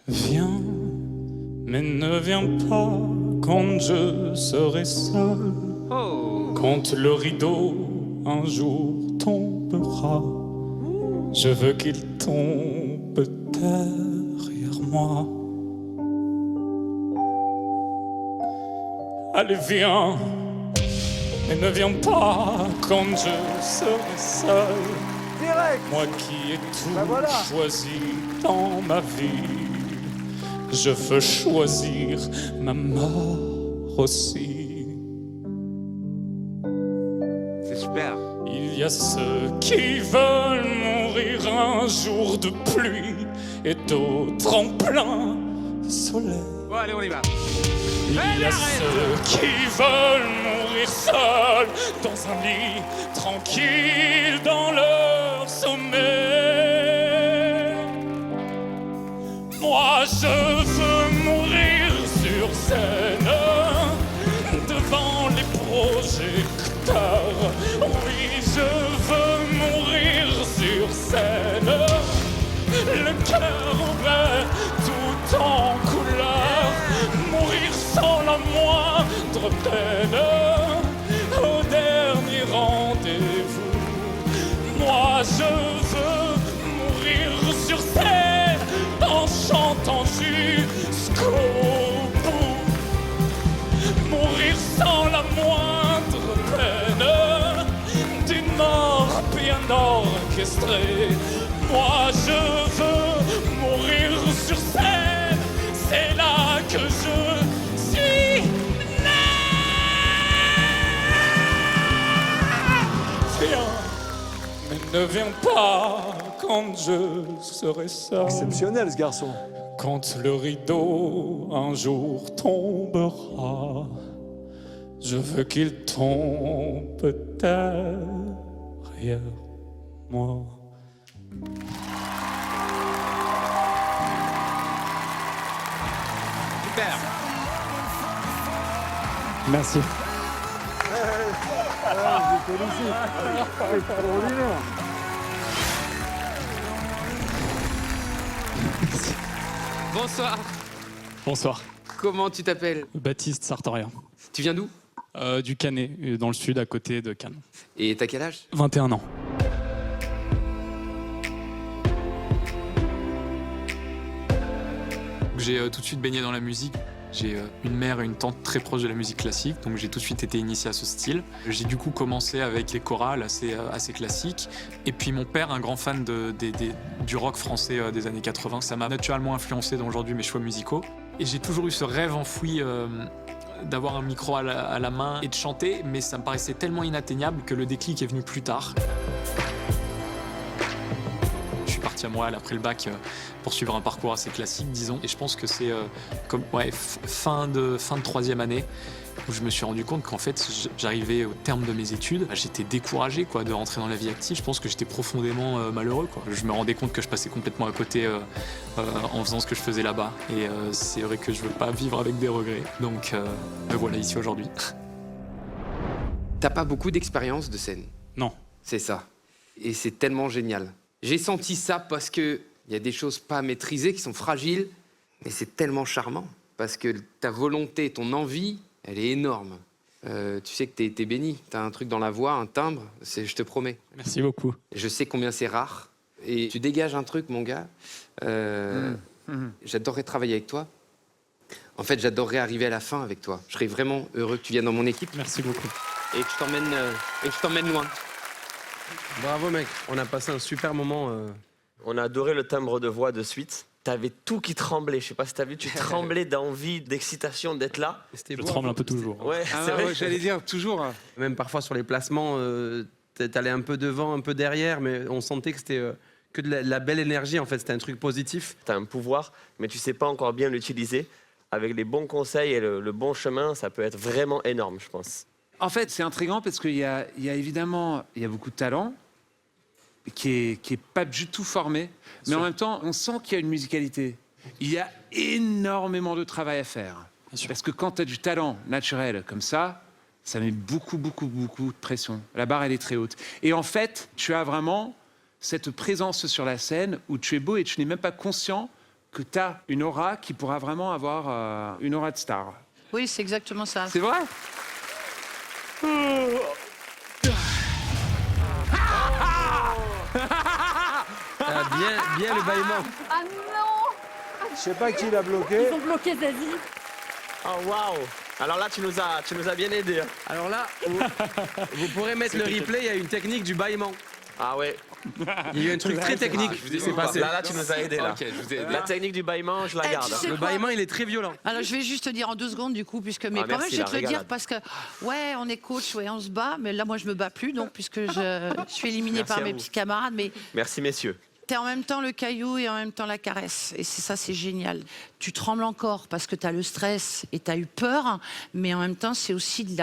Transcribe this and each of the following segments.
Viens, mais ne viens pas quand je serai seul. Quand le rideau un jour tombera, je veux qu'il tombe derrière moi. Allez, viens, mais ne viens pas quand je serai seul. Moi qui ai tout choisi dans ma vie, je veux choisir ma mort aussi. C'est super. Il y a ceux qui veulent mourir un jour de pluie et d'autres en plein soleil. Bon, allez, on y va. Il y a ceux qui veulent mourir seuls dans un lit tranquille dans leur sommeil. Moi je veux mourir sur scène devant les projecteurs. Oui, je veux mourir sur scène, le cœur ouvert tout en couleur. Mourir sans la moindre peine au dernier rendez-vous. Moi je veux mourir sur scène en chantant jusqu'au bout. Mourir sans la moindre peine d'une mort bien orchestrée. Moi je veux mourir sur scène, c'est là que je suis né. Viens, mais ne viens pas quand je serai seul. Exceptionnel, ce garçon. Quand le rideau un jour tombera, je veux qu'il tombe derrière moi. Super. Merci. Je te félicite. Extraordinaire. Bonsoir. Bonsoir. Comment tu t'appelles? Baptiste Sartorien. Tu viens d'où? Du Canet, dans le sud, à côté de Cannes. Et t'as quel âge? 21 ans. J'ai tout de suite baigné dans la musique. J'ai une mère et une tante très proches de la musique classique, donc j'ai tout de suite été initié à ce style. J'ai du coup commencé avec les chorales assez classiques. Et puis mon père, un grand fan du rock français des années 80, ça m'a naturellement influencé dans aujourd'hui mes choix musicaux. Et j'ai toujours eu ce rêve enfoui d'avoir un micro à la main et de chanter, mais ça me paraissait tellement inatteignable que le déclic est venu plus tard. Je suis parti à Montréal après le bac pour suivre un parcours assez classique, disons. Et je pense que c'est fin de troisième année où je me suis rendu compte qu'en fait, j'arrivais au terme de mes études. J'étais découragé de rentrer dans la vie active. Je pense que j'étais profondément malheureux. Je me rendais compte que je passais complètement à côté en faisant ce que je faisais là-bas. Et c'est vrai que je veux pas vivre avec des regrets. Donc me voilà ici aujourd'hui. T'as pas beaucoup d'expérience de scène. Non. C'est ça. Et c'est tellement génial. J'ai senti ça parce que il y a des choses pas maîtrisées qui sont fragiles, mais c'est tellement charmant parce que ta volonté, ton envie, elle est énorme. Tu sais que t'es béni. T'as un truc dans la voix, un timbre, je te promets. Merci beaucoup. Je sais combien c'est rare. Et tu dégages un truc, mon gars. J'adorerais travailler avec toi. En fait, j'adorerais arriver à la fin avec toi. Je serais vraiment heureux que tu viennes dans mon équipe. Merci beaucoup. Et que je t'emmène loin. Bravo mec, on a passé un super moment. On a adoré le timbre de voix de suite. T'avais tout qui tremblait, je sais pas si t'as vu, tu tremblais d'envie, d'excitation d'être là. C'était Je beau, tremble hein. un peu toujours. Ouais, c'est vrai. J'allais dire toujours. Même parfois sur les placements, t'allais un peu devant, un peu derrière, mais on sentait que c'était que de la belle énergie en fait, c'était un truc positif. T'as un pouvoir, mais tu sais pas encore bien l'utiliser. Avec les bons conseils et le bon chemin, ça peut être vraiment énorme, je pense. En fait, c'est intriguant parce qu'il y a évidemment beaucoup de talent qui est pas du tout formé, mais en même temps, on sent qu'il y a une musicalité. Il y a énormément de travail à faire. Parce que quand tu as du talent naturel comme ça met beaucoup de pression. La barre, elle est très haute. Et en fait, tu as vraiment cette présence sur la scène où tu es beau et tu n'es même pas conscient que tu as une aura qui pourra vraiment avoir une aura de star. Oui, c'est exactement ça. C'est vrai? Ah, bien le bâillement. Ah non! Je sais pas qui l'a bloqué. Ils ont bloqué Zazie. Oh waouh. Alors là, tu nous as bien aidé. Hein. Alors là, vous pourrez mettre le replay, il y a une technique du bâillement. Ah ouais. Il y a eu un truc très technique qui s'est passé. Là, tu nous as aidé là. Ok, je vous ai aidé. La technique du bâillement, je la Eh, garde. tu sais Le quoi suis très violent. Alors, je vais juste te dire en 2 secondes, du coup, puisque... Mais quand même, merci, je vais la te le dire, régalade. parce que, ouais, on est coach, ouais, on se bat, mais là, moi, je me bats plus, donc, puisque je suis éliminée Merci par à mes vous. petits camarades, mais Merci messieurs. t'es en même temps le caillou et en même temps la caresse. Et c'est ça, c'est génial. Tu trembles encore parce que t'as le stress et t'as eu peur, mais en même temps, c'est aussi de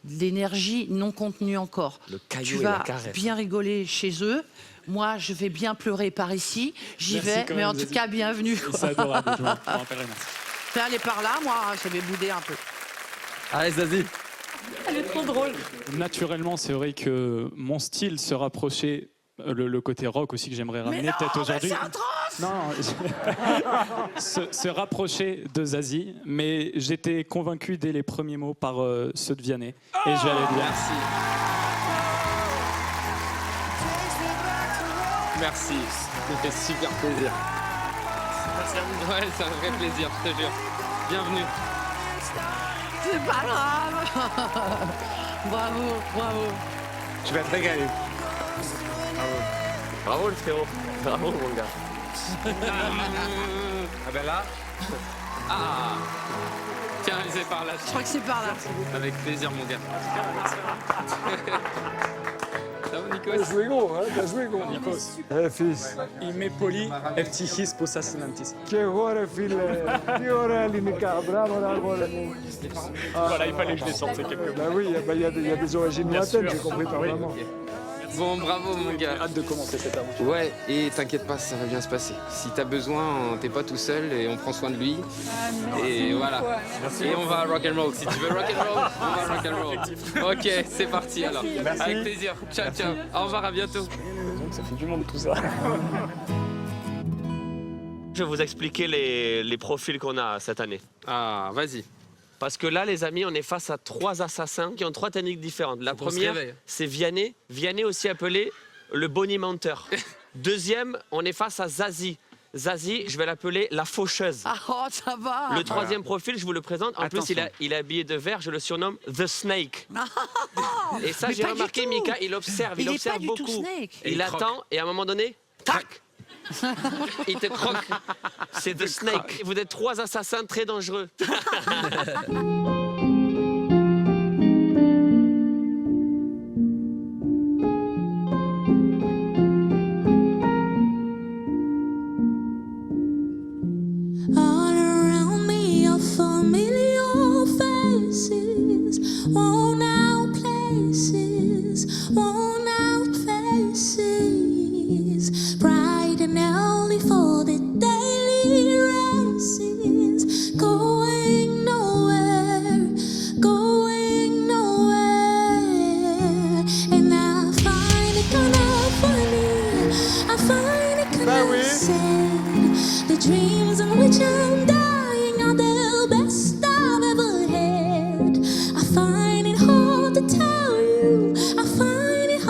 l'énergie non contenue encore. Le caillou Tu et la vas caresse. bien rigoler chez eux. Moi, je vais bien pleurer par ici. J'y Merci vais, quand mais même, en tout Zazie. cas, bienvenue. C'est adorable, je m'en rappellerai, merci. Fais aller par là, moi, je vais bouder un peu. Allez, vas-y. Elle est trop drôle. Naturellement, c'est vrai que mon style se rapprochait, le côté rock aussi que j'aimerais ramener peut-être aujourd'hui. Non, se rapprocher de Zazie, mais j'étais convaincu dès les premiers mots par ceux de Vianney. Et je vais aller bien. Merci. Merci, ça me fait super plaisir. Ouais, c'est un vrai plaisir, je te jure. Bienvenue. C'est pas grave. Bravo, bravo. Je vais te régaler. Bravo le frérot. Bravo mon gars. Ah ben là, Ah. Tiens, c'est par là. Je crois que c'est par là. Avec plaisir, mon gars. Ça va, Nico? T'as joué gros, hein? T'as joué gros. Eh, fils. Il m'est poli, ftihis possassinantis. Che cuore, fille. Dio orelli, mica. Bravo, bravo. Voilà, il fallait que je les sorte ces quelques mots. Ben oui, il y a des origines lointaines, j'ai compris totalement. Bon, bravo, mon gars. Hâte de commencer cette aventure. Ouais, et t'inquiète pas, ça va bien se passer. Si t'as besoin, t'es pas tout seul et on prend soin de lui. Et voilà. Et on va rock and roll. Si tu veux rock and roll, on va rock and roll. Ok, c'est parti alors. Avec plaisir. Ciao, ciao. Au revoir, à bientôt. Ça fait du monde tout ça. Je vais vous expliquer les profils qu'on a cette année. Ah, vas-y. Parce que là, les amis, on est face à 3 assassins qui ont 3 techniques différentes. La Faut qu'on se première, réveille. c'est Vianney. Vianney aussi appelé le bonimenteur. Deuxième, on est face à Zazie. Zazie, je vais l'appeler la faucheuse. Ah, oh, ça va. Le troisième profil, je vous le présente. En Attention. plus, il est habillé de vert. Je le surnomme The Snake. Et ça, Mais j'ai pas du remarqué, tout. Mika, il observe. Il est observe pas du beaucoup. tout Snake. Il attend et à un moment donné, tac. Il te croque. C'est The Snake. Vous êtes 3 assassins très dangereux. All around me are familiar faces, worn out places, worn out faces, bright and early for the daily races, going nowhere, going nowhere, and I find it kind of funny, I find it kind of sad. The dreams in which I'm dying are the best I've ever had. I find it hard to tell you, I find it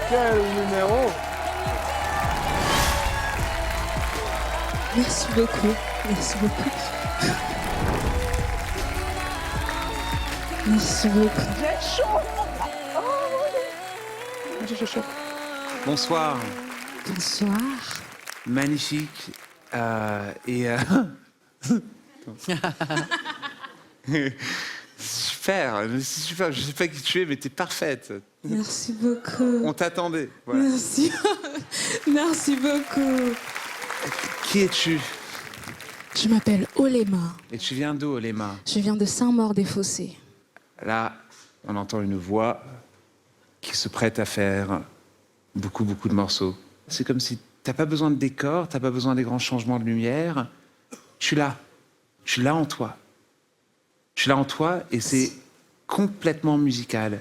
Quel numéro! Merci beaucoup. Merci beaucoup. Merci beaucoup. Bonsoir. Bonsoir. Magnifique. Super, c'est super. Je sais pas qui tu es, mais t'es parfaite. Merci beaucoup. On t'attendait. Voilà. Merci. Merci beaucoup. Qui es-tu? Je m'appelle Olema. Et tu viens d'où, Olema? Je viens de Saint-Maur-des-Fossés. Là, on entend une voix qui se prête à faire beaucoup de morceaux. C'est comme si t'as pas besoin de décor, t'as pas besoin des grands changements de lumière. Tu l'as en toi. Tu l'as en toi et c'est complètement musical.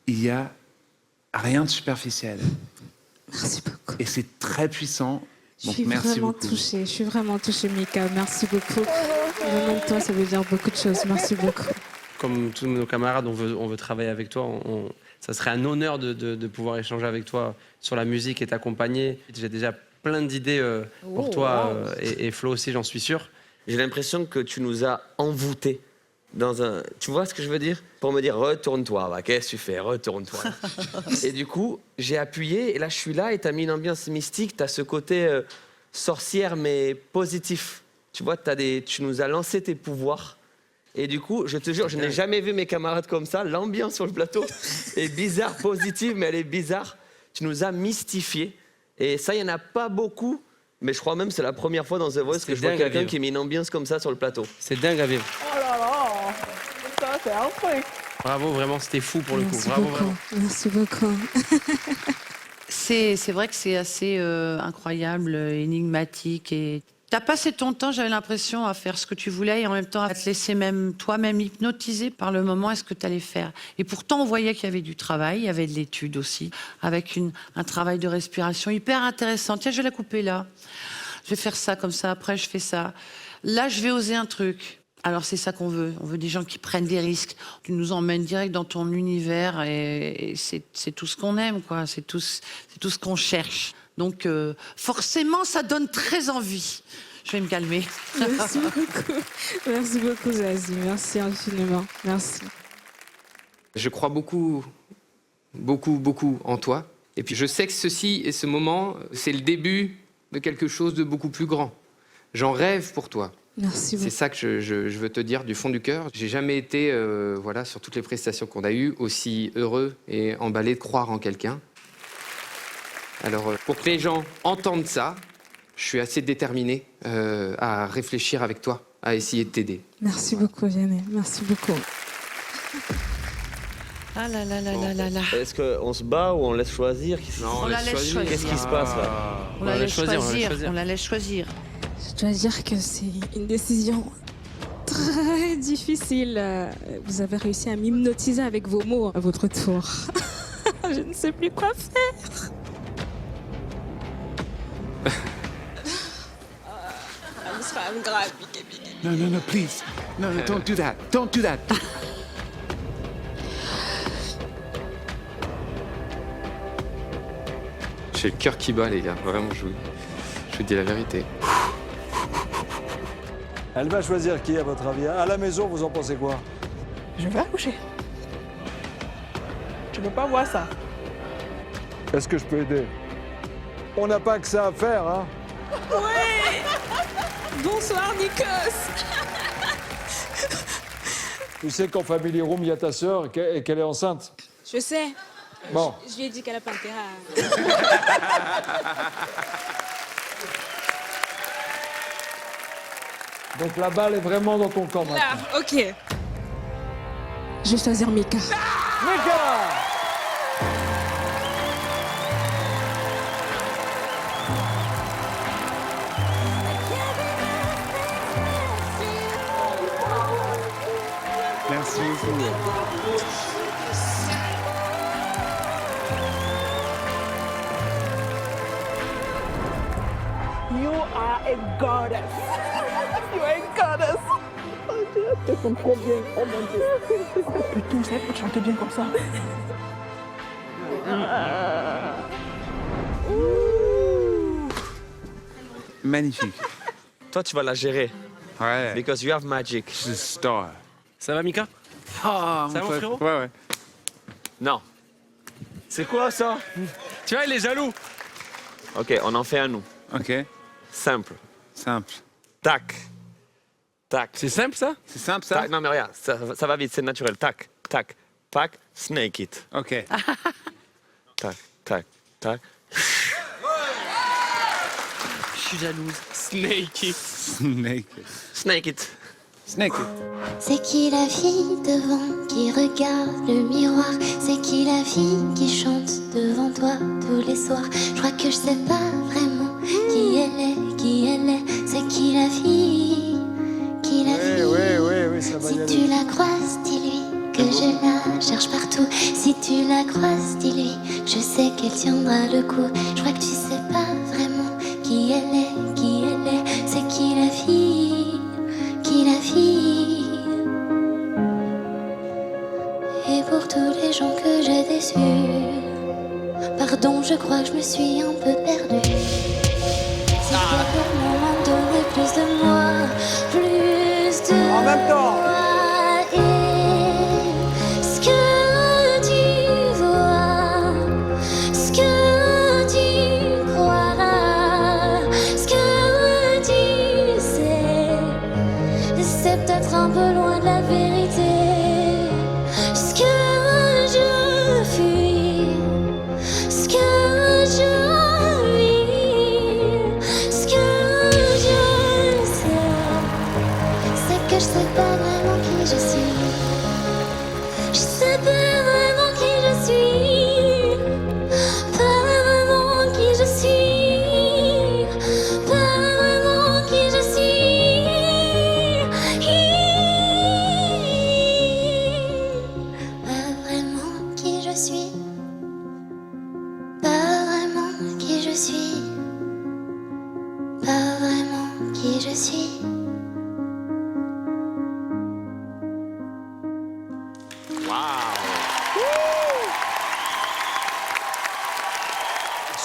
Il y a rien de superficiel. Merci beaucoup. Et c'est très puissant. Je Donc suis merci vraiment beaucoup. touchée. Je suis vraiment touchée, Mika. Merci beaucoup. Venant de toi, ça veut dire beaucoup de choses. Merci beaucoup. Comme tous nos camarades, on veut travailler avec toi. Ça serait un honneur de pouvoir échanger avec toi sur la musique et t'accompagner. J'ai déjà plein d'idées pour toi et Flo aussi, j'en suis sûr. J'ai l'impression que tu nous as envoûtés dans un... Tu vois ce que je veux dire? Pour me dire, retourne-toi, va, qu'est-ce que tu fais? Retourne-toi. Et du coup, j'ai appuyé, et là, je suis là, et t'as mis une ambiance mystique, t'as ce côté sorcière, mais positif. Tu vois, tu nous as lancé tes pouvoirs. Et du coup, je te jure, je n'ai jamais vu mes camarades comme ça. L'ambiance sur le plateau est bizarre, positive, mais elle est bizarre. Tu nous as mystifiés. Et ça, il n'y en a pas beaucoup. Mais je crois même que c'est la première fois dans The Voice que je vois quelqu'un qui met une ambiance comme ça sur le plateau. C'est dingue à vivre. Oh là là! Ça, c'est un truc! Bravo, vraiment, c'était fou pour le coup. Merci Bravo, beaucoup. vraiment. Merci beaucoup. C'est vrai que c'est assez incroyable, énigmatique. Et t'as passé ton temps, j'avais l'impression, à faire ce que tu voulais et en même temps à te laisser même toi-même hypnotiser par le moment et ce que tu allais faire. Et pourtant, on voyait qu'il y avait du travail, il y avait de l'étude aussi, avec un travail de respiration hyper intéressant. Tiens, je vais la couper là. Je vais faire ça comme ça, après je fais ça. Là, je vais oser un truc. Alors c'est ça qu'on veut. On veut des gens qui prennent des risques. Tu nous emmènes direct dans ton univers et c'est tout ce qu'on aime, quoi. C'est tout ce qu'on cherche. Donc forcément, ça donne très envie. Je vais me calmer. Merci beaucoup. Merci beaucoup, Zazie. Merci infiniment. Merci. Je crois beaucoup en toi. Et puis je sais que ceci et ce moment, c'est le début de quelque chose de beaucoup plus grand. J'en rêve pour toi. Merci beaucoup. C'est ça que je veux te dire du fond du cœur. J'ai jamais été, voilà, sur toutes les prestations qu'on a eues, aussi heureux et emballé de croire en quelqu'un. Alors, pour que les gens entendent ça, je suis assez déterminé à réfléchir avec toi, à essayer de t'aider. Merci beaucoup, Vianney. Merci beaucoup. Ah là là là là là là. Est-ce qu'on se bat ou on laisse choisir? Non, On la laisse choisir. Qu'est-ce qui se passe là? On la laisse choisir. choisir. On la laisse choisir. Je dois dire que c'est une décision très difficile. Vous avez réussi à m'hypnotiser avec vos mots à votre tour. Je ne sais plus quoi faire. No, please. No, don't do that. Don't do that. J'ai le cœur qui bat, les gars. Vraiment, je vous dis la vérité. Elle va choisir qui, à votre avis? À la maison, vous en pensez quoi? Je vais accoucher. Tu peux pas voir ça. Est-ce que je peux aider? On n'a pas que ça à faire, hein? Bonsoir, Nikos. Tu sais qu'en Family Room, il y a ta sœur et qu'elle est enceinte. Je sais. Bon. Je lui ai dit qu'elle a pas intérêt à... Donc la balle est vraiment dans ton camp maintenant. Là, ok. Je vais choisir Mika. Mika! Merci beaucoup. You are a goddess. You are a goddess. Putain, je savais pas que tu chantais bien comme ça. Magnifique. Toi, tu vas la gérer. Ouais. Because you have magic. The star. Ça va, Mika? Ah, Ça va, mon pote. frérot? Ouais, ouais. Non. C'est quoi ça? Tu vois, il est jaloux. Ok, on en fait un nous. Ok. Simple. Simple. Tac. Tac. C'est simple, ça? C'est simple, ça? Tac. Non, mais regarde, ça va vite, c'est naturel. Tac, tac, tac, snake it. Ok. Tac, tac, tac. Je suis jalouse. Snake it. Snake. Snake it. Snake. C'est qui la fille devant qui regarde le miroir? C'est qui la fille qui chante devant toi tous les soirs? Je crois que je sais pas vraiment qui elle est. C'est qui la fille? Qui la fille? Oui, ça va y Si aller. tu la croises, dis-lui que je la cherche partout. Si tu la croises, dis-lui je sais qu'elle tiendra le coup. Je crois que tu sais pas vraiment qui elle est. C'est qui la fille? Qui la fille? Et pour tous les gens que j'ai déçus, pardon, je crois que je me suis un peu perdue. Si je dois vraiment donner plus de moi, plus de En même temps. moi, et ce que tu vois, ce que tu crois, ce que tu sais, c'est peut-être un peu loin de la vérité. Ce que je fuis, ce que je vis, ce que je sais, c'est que je sais pas vraiment qui je suis. Je sais pas vraiment qui je suis, pas vraiment qui je suis, pas vraiment qui je suis, pas vraiment qui je suis, pas vraiment qui je suis, pas vraiment qui je suis.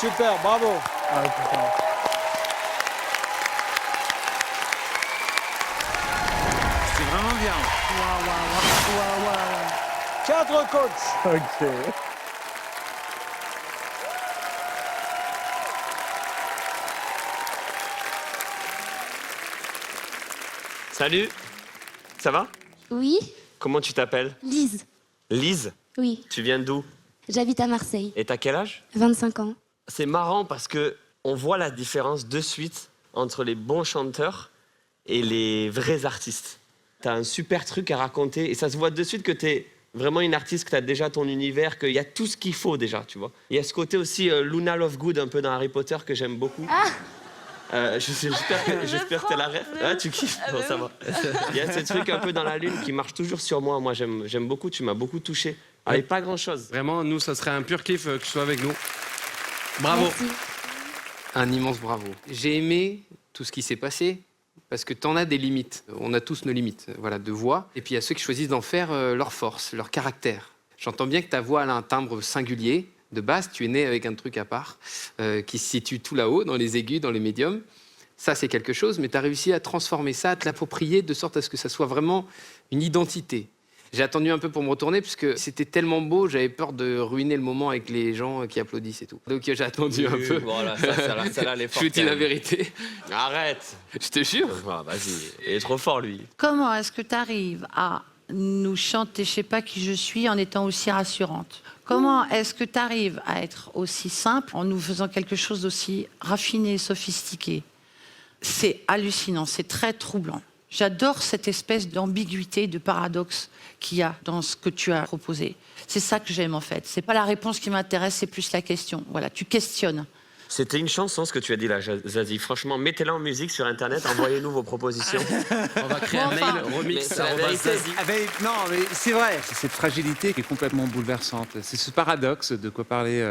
Super, bravo. C'est vraiment bien. 4 coachs. Ok. Salut. Ça va? Oui, Comment tu t'appelles? Lise. Lise. Oui, Tu viens d'où? j'habite à Marseille, Et t'as quel âge? 25 ans. C'est marrant parce que on voit la différence de suite entre les bons chanteurs et les vrais artistes. T'as un super truc à raconter et ça se voit de suite que t'es vraiment une artiste, que t'as déjà ton univers, qu'il y a tout ce qu'il faut déjà, tu vois. Il y a ce côté aussi Luna Lovegood un peu dans Harry Potter que j'aime beaucoup. J'espère que t'es la ref. Ah, tu kiffes? Bon, ça va. Il y a ce truc un peu dans la lune qui marche toujours sur moi. Moi, j'aime beaucoup. Tu m'as beaucoup touché. Avec pas grand-chose. Vraiment, nous, ça serait un pur kiff que tu sois avec nous. Bravo. Merci. Un immense bravo. J'ai aimé tout ce qui s'est passé parce que t'en as des limites. On a tous nos limites, voilà, de voix. Et puis il y a ceux qui choisissent d'en faire leur force, leur caractère. J'entends bien que ta voix elle a un timbre singulier. De base, tu es né avec un truc à part qui se situe tout là-haut, dans les aigus, dans les médiums. Ça, c'est quelque chose, mais tu as réussi à transformer ça, à te l'approprier de sorte à ce que ça soit vraiment une identité. J'ai attendu un peu pour me retourner, parce que c'était tellement beau, j'avais peur de ruiner le moment avec les gens qui applaudissent et tout. Donc j'ai attendu un peu. Voilà, celle-là, elle est Je forte. vous dis la vérité. Arrête. Je te jure. Ah, vas-y, il est trop fort, lui. Comment est-ce que tu arrives à nous chanter, je sais pas qui je suis, en étant aussi rassurante? Comment est-ce que tu arrives à être aussi simple en nous faisant quelque chose d'aussi raffiné, sophistiqué? C'est hallucinant, c'est très troublant. J'adore cette espèce d'ambiguïté, de paradoxe qu'il y a dans ce que tu as proposé. C'est ça que j'aime en fait. C'est pas la réponse qui m'intéresse, c'est plus la question. Voilà, tu questionnes. C'était une chanson ce que tu as dit là, Zazie. Franchement, mettez-la en musique sur Internet, envoyez-nous vos propositions. On va créer un mail remix. Mais c'est la vérité. Non, mais c'est vrai, c'est cette fragilité qui est complètement bouleversante. C'est ce paradoxe de quoi parlait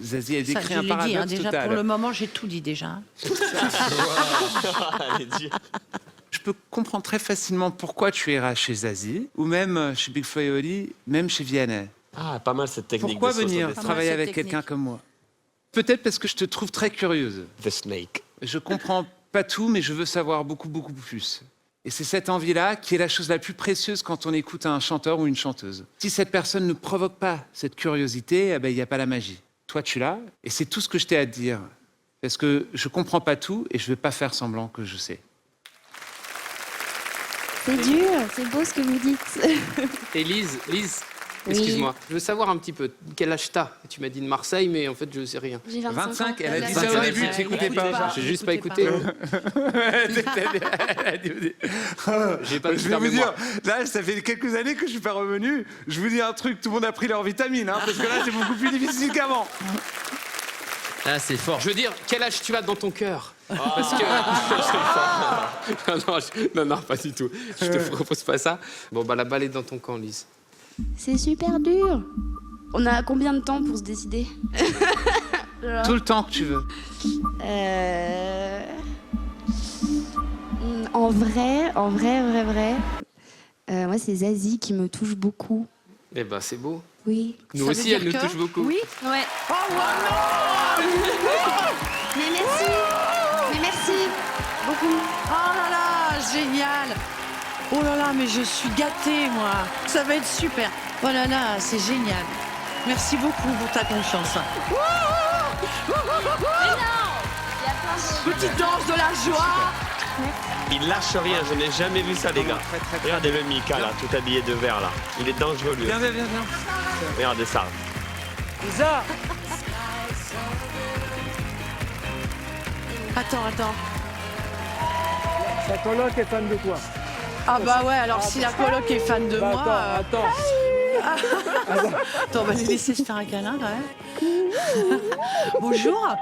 Zazie. Elle Ça, décrit je un l'ai paradoxe dit, déjà total. pour le moment, j'ai tout dit déjà. Allez, dis. Je peux comprendre très facilement pourquoi tu iras chez Zazie, ou même chez Big Flo et Oli, même chez Vianney. Ah, pas mal cette technique. Pourquoi de sauce venir au dessin. travailler cette avec technique. quelqu'un comme moi? Peut-être parce que je te trouve très curieuse. The Snake. Je comprends pas tout, mais je veux savoir beaucoup, beaucoup plus. Et c'est cette envie-là qui est la chose la plus précieuse quand on écoute un chanteur ou une chanteuse. Si cette personne ne provoque pas cette curiosité, eh ben, il n'y a pas la magie. Toi, tu l'as, et c'est tout ce que je t'ai à te dire. Parce que je comprends pas tout, et je vais pas faire semblant que je sais. C'est dur, c'est beau ce que vous dites. Et Lise, excuse-moi, je veux savoir un petit peu quel âge t'as. Tu m'as dit de Marseille, mais en fait, je sais rien. J'ai 25 ans. 25, elle a dit ça 25, au début, ouais. tu n'écoutais pas. J'ai juste pas écouté. J'ai pas Je vais super vous mémoire. dire, là, ça fait quelques années que je suis pas revenu. Je vous dis un truc, tout le monde a pris leurs vitamines, hein, parce que là, c'est beaucoup plus difficile qu'avant. Ah, c'est fort. Je veux dire, quel âge tu as dans ton cœur? Parce que... non, pas du tout. Je te propose pas ça. Bon, bah, la balle est dans ton camp, Lise. C'est super dur. On a combien de temps pour se décider? Tout le temps que tu veux. En vrai. Moi, c'est Zazie qui me touche beaucoup. Eh ben, c'est beau. Oui. Nous Ça aussi, veut dire elle nous que- touche beaucoup. Oui. Ouais. Oh, Mais merci. Mais merci. Beaucoup. oh là là, génial. Oh là là, mais je suis gâtée, moi. Ça va être super. Oh là là, c'est génial. Merci beaucoup pour ta confiance. Petite danse de la joie. Il lâche rien, je n'ai jamais vu ça, les gars. Regardez le Mika, là, tout habillé de vert, là. Il est dangereux, lui. Viens. Regardez ça. Lisa. Attends. Ta coloc est fan de toi. Ah bah ouais, alors si la coloc est fan de Bah, moi... attends. Attends, on va les laisser se faire un câlin, quand même. Bonjour.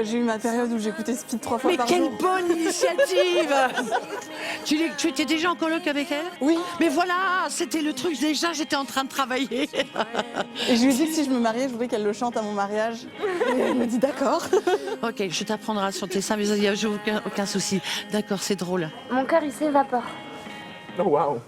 J'ai eu ma période où j'écoutais Speed 3 fois Mais par quelle jour. bonne initiative. Tu étais déjà en coloc avec elle? Oui. Mais voilà, c'était le truc, déjà j'étais en train de travailler. Et je lui ai dit que si je me mariais, je voulais qu'elle le chante à mon mariage. Et elle me dit d'accord. Ok, je t'apprendrai à chanter ça, mais il n'y a aucun souci. D'accord, c'est drôle. Mon cœur, il s'évapore. Oh, waouh.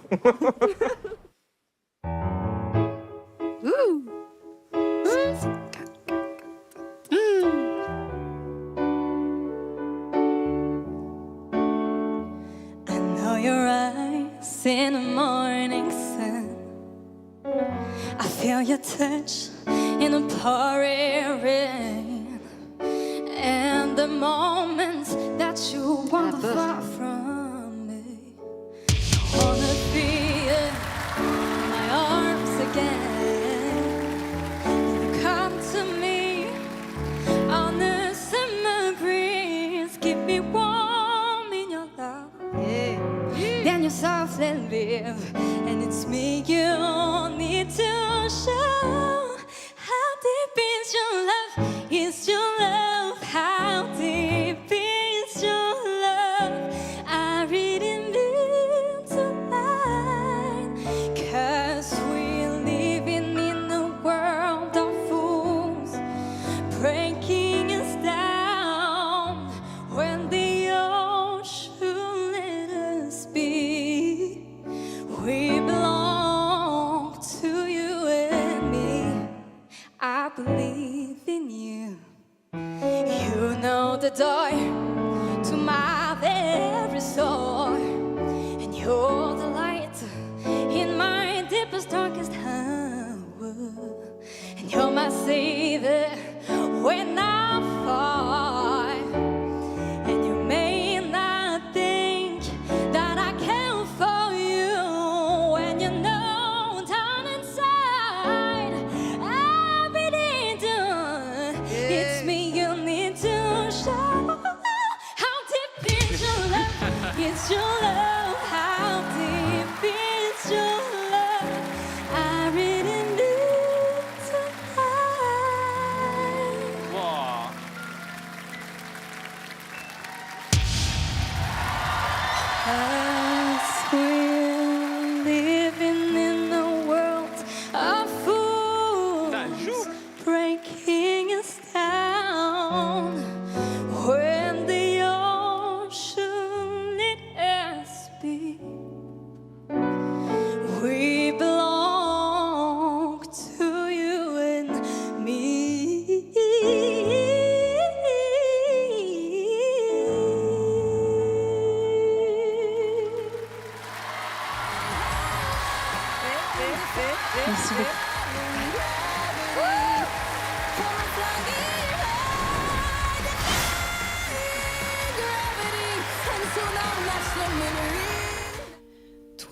I know your eyes in the morning sun. I feel your touch in the pouring rain. And the moments that you wander far from me, I wanna be in my arms again. You come to me on the summer breeze, keep me warm in your love. Then you softly leave, and it's me you need to show. How deep is your love? Is your love? How deep is your love? I really need tonight, 'cause we're living in a world of fools, breaking us down when the ocean let us be. We belong to you and me. I believe in you. You know the door to my very soul, and you're the light in my deepest, darkest hour, and you're my savior when I fall. And you may not think that I care for you when you know down inside I really do. It's me you need to show. How deep is your love? It's your love. How deep is your love? I really need tonight.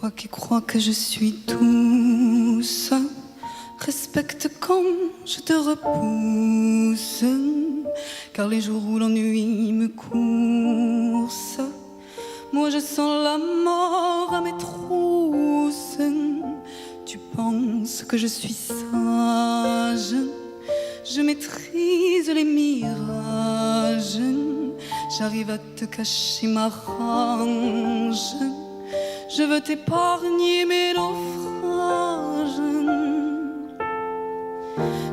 Toi qui crois que je suis douce, respecte quand je te repousse, car les jours où l'ennui me course, moi je sens la mort à mes trousses. Tu penses que je suis sage, je maîtrise les mirages, j'arrive à te cacher ma rage, je veux t'épargner mes naufrages.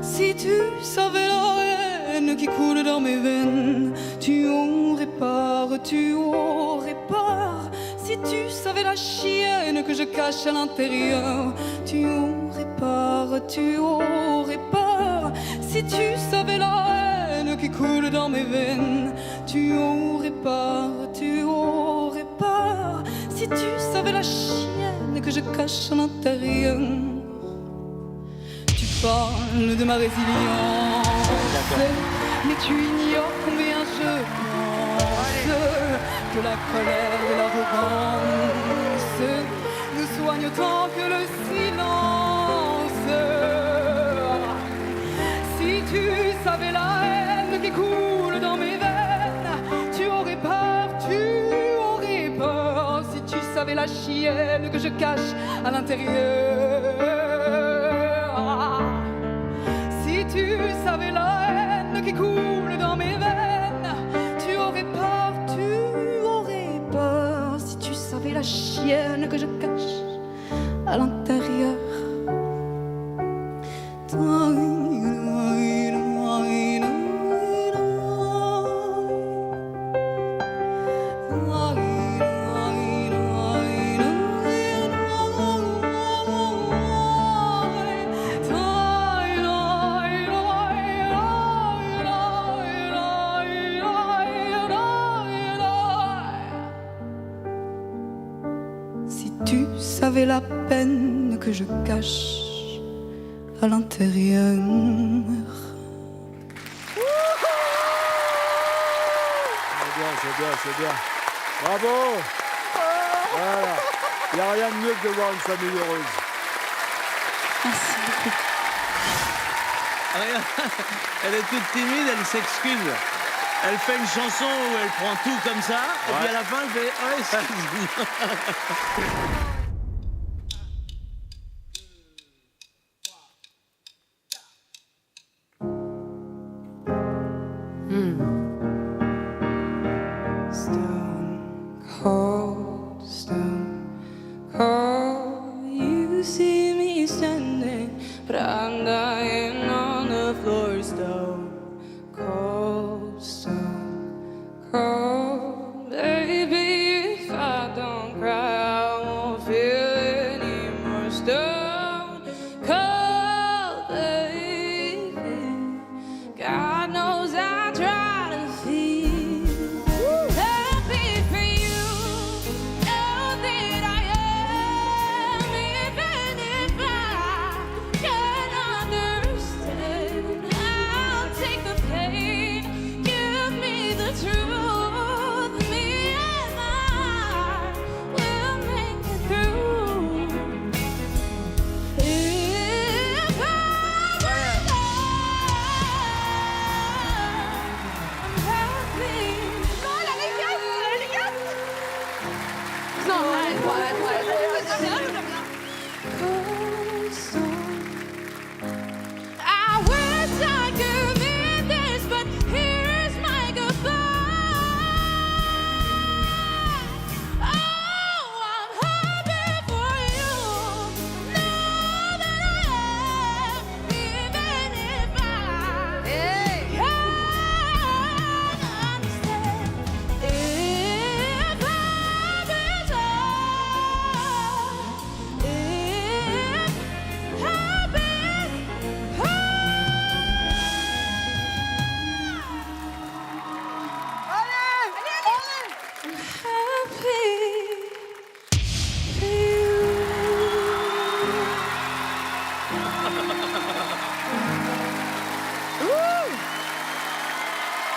Si tu savais la haine qui coule dans mes veines, tu aurais peur, tu aurais peur. Si tu savais la chienne que je cache à l'intérieur, tu aurais peur, tu aurais peur. Si tu savais la haine qui coule dans mes veines, tu aurais peur, tu aurais peur. Si tu savais la chienne que je cache à l'intérieur. Tu parles de ma résilience, mais tu ignores combien je pense que la colère et l'arrogance nous soignent autant que le silence. Si tu savais la haine qui coule dans mes veines, tu aurais peur, tu aurais peur. Si tu savais la chienne que je cache à l'intérieur. Si tu savais la haine qui coule dans mes veines, tu aurais peur, tu aurais peur. Si tu savais la chienne que je cache à l'intérieur. Si tu savais la peine que je cache à l'intérieur. C'est bien, c'est bien. Bravo. Voilà. Il n'y a rien de mieux que de voir une famille heureuse. Merci beaucoup. Elle est toute timide, elle s'excuse. Elle fait une chanson où elle prend tout comme ça, et puis à la fin, elle fait « Ouais, ça Stone cold, stone cold. You see me standing, but I'm dying on the floor. Stone cold, stone cold. Baby, if I don't cry, I won't feel anymore. Stone cold, baby. God knows I try to feel.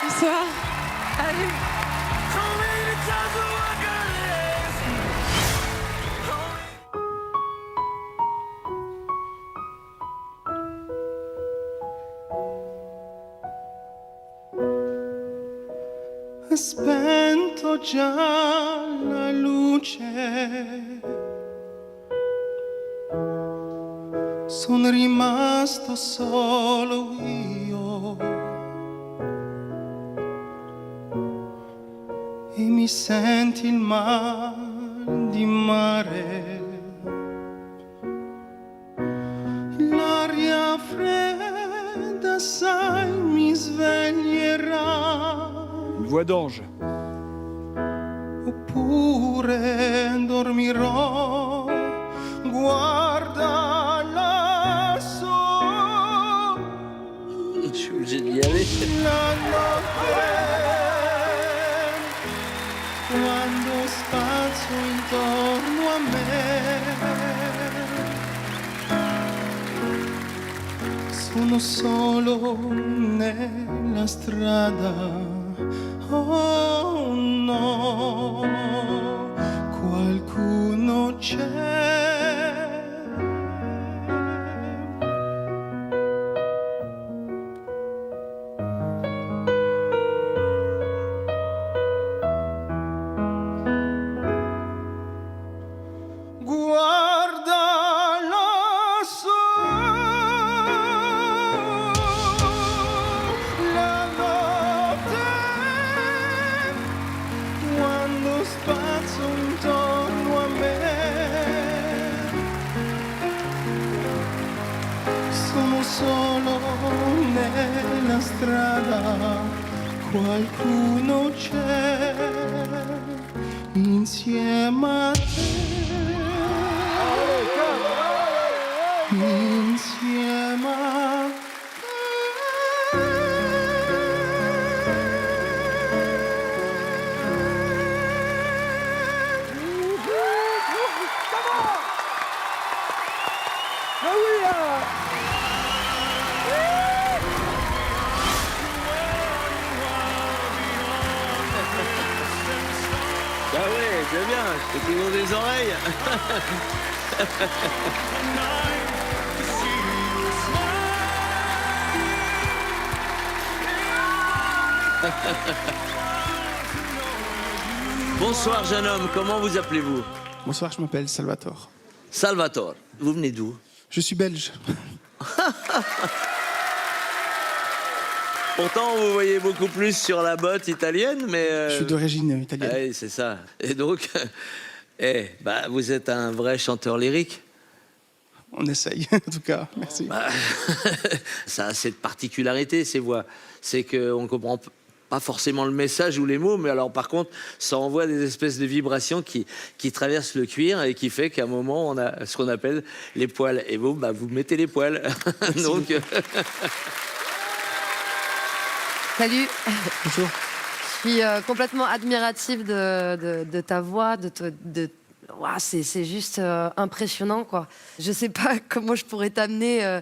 Bonsoir. Allez. spento già la luce. Sono rimasto solo io e mi senti il mal di mare. L'aria fredda, sai, mi sveglierà. Une voix d'ange. Oppure dormirò, guarda lassù. Je suis obligé d'y aller. La notte, quando spazio intorno a me, sono solo nella strada. Oh no, qualcuno c'è. Guarda lassù, la notte, quando spazio intorno a me, sono solo nella strada, qualcuno c'è insieme a te. Insieme a Bah ouais, c'est bien, je te toujours des oreilles. Bonsoir jeune homme, comment vous appelez-vous? Bonsoir, je m'appelle Salvatore. Salvatore, vous venez d'où? Je suis belge. Pourtant, vous voyez beaucoup plus sur la botte italienne, mais... Je suis d'origine italienne. Oui, c'est ça. Et donc, vous êtes un vrai chanteur lyrique. On essaye, en tout cas. Merci. Ça a cette particularité, ces voix. C'est qu'on ne comprend pas forcément le message ou les mots, mais alors par contre, ça envoie des espèces de vibrations qui traversent le cuir et qui fait qu'à un moment, on a ce qu'on appelle les poils. Et vous, vous mettez les poils. Donc... Salut. Bonjour. Je suis complètement admirative de ta voix, Ouah, c'est juste impressionnant, quoi. Je sais pas comment je pourrais t'amener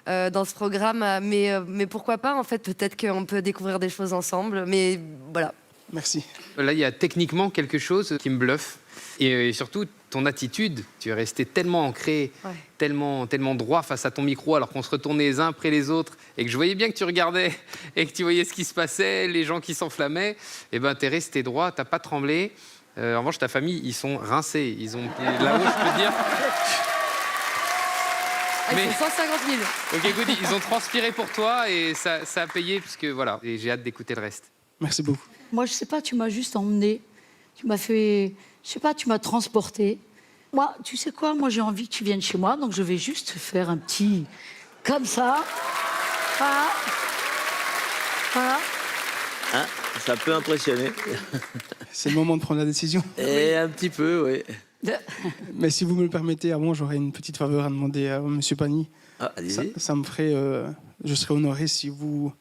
dans ce programme, mais pourquoi pas, en fait, peut-être qu'on peut découvrir des choses ensemble, mais voilà. Merci. Là, il y a techniquement quelque chose qui me bluffe. Et surtout, ton attitude, tu es resté tellement ancré, tellement droit face à ton micro, alors qu'on se retournait les uns après les autres, et que je voyais bien que tu regardais, et que tu voyais ce qui se passait, les gens qui s'enflammaient, et ben t'es resté droit, t'as pas tremblé. En revanche, ta famille, ils sont rincés. Ils ont... Là-haut, je peux dire... Ils sont 150 000. Ok, écoute, ils ont transpiré pour toi, et ça a payé, puisque voilà, et j'ai hâte d'écouter le reste. Merci beaucoup. Moi, je sais pas, tu m'as juste emmené. Tu m'as fait... Je sais pas, tu m'as transporté. Moi, tu sais quoi? Moi, j'ai envie que tu viennes chez moi, donc je vais juste faire un petit... Comme ça. Voilà. Voilà. Hein, ça peut impressionner. C'est le moment de prendre la décision. Et un petit peu, oui. Mais si vous me le permettez, avant, j'aurais une petite faveur à demander à Monsieur Pani. Ah, allez-y. Ça me ferait... je serais honoré si vous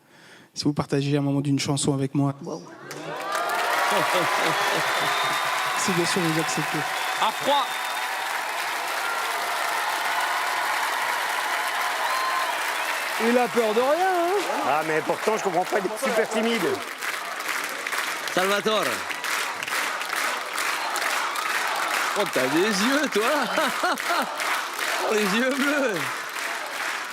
partagez un moment d'une chanson avec moi. Wow. Si bien sûr vous acceptez. À froid. Il a peur de rien, hein? Ah, mais pourtant, je comprends pas, il est super timide. Salvatore. Oh, t'as des yeux, toi. Oh, les yeux bleus.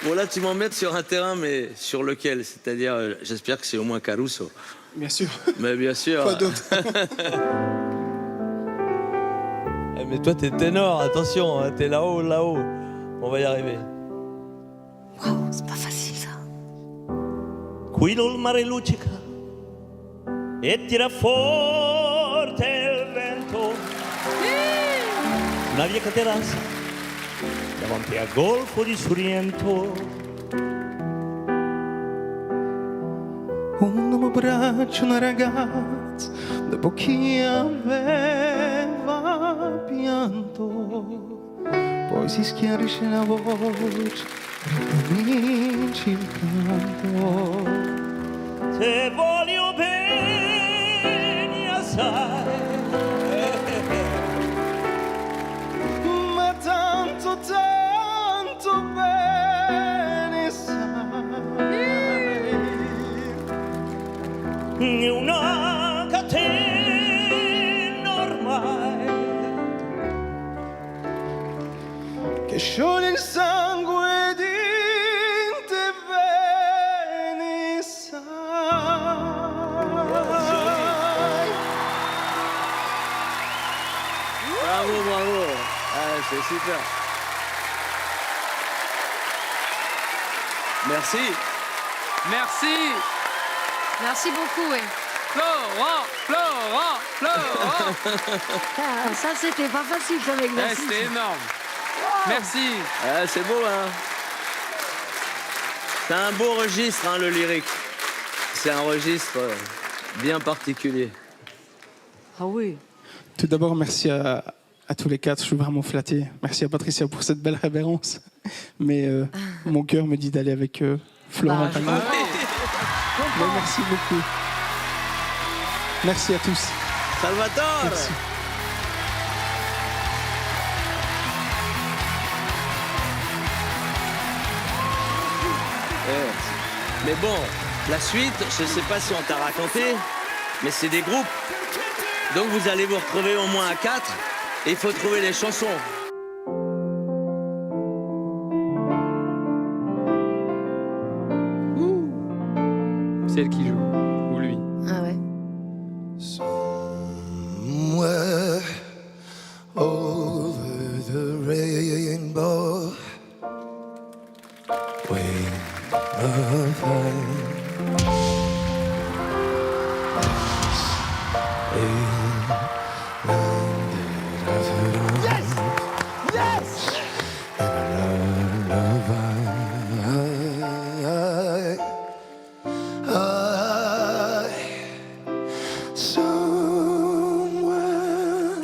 Bon, là, tu m'emmènes sur un terrain, mais sur lequel? C'est-à-dire, j'espère que c'est au moins Caruso. Bien sûr. Mais bien sûr. Pas d'autre. Mais toi, t'es ténor, attention, hein, t'es là-haut, là-haut. On va y arriver. Waouh, c'est pas facile ça. Qui il mare luccica e tira forte il vento. Una vieja terrazza davanti al golfo di Sorrento. Un nuovo braccio, una ragazza, dopo che aveva pianto, poi si schiarisce la voce, cominci il canto. Te voglio bene assai, ma tanto, tanto bene sai. Una catena ormai che scioglie il sangue di te bene sai. Bravo, bravo. Ah, c'est super. Merci. Merci. Merci beaucoup, ouais. Florent, Florent, Florent. Ah, ça, c'était pas facile comme exercice. C'était énorme. Merci. Ah, c'est beau, hein. C'est un beau registre, hein, le lyrique. C'est un registre bien particulier. Ah oui. Tout d'abord, merci à tous les quatre, je suis vraiment flatté. Merci à Patricia pour cette belle révérence. Mais mon cœur me dit d'aller avec Florent Pagny. Mais merci beaucoup. Merci à tous. Salvatore. Merci. Mais bon, la suite, je ne sais pas si on t'a raconté, mais c'est des groupes. Donc vous allez vous retrouver au moins à 4 et il faut trouver les chansons. C'est elle qui joue, ou lui. Ah ouais. Somewhere over the rainbow, way somewhere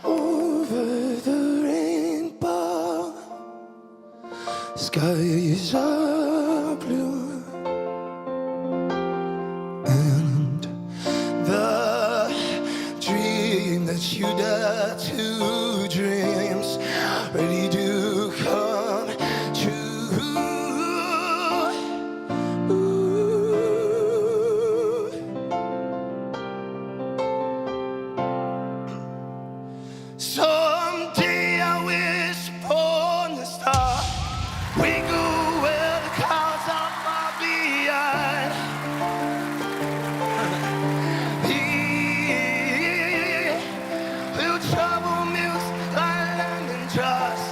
over the rainbow, skies are blue, and the dream that you dare to dreams really do come true. Someday I wish upon the star, we go where the clouds are far beyond. We'll travel mills like London drops,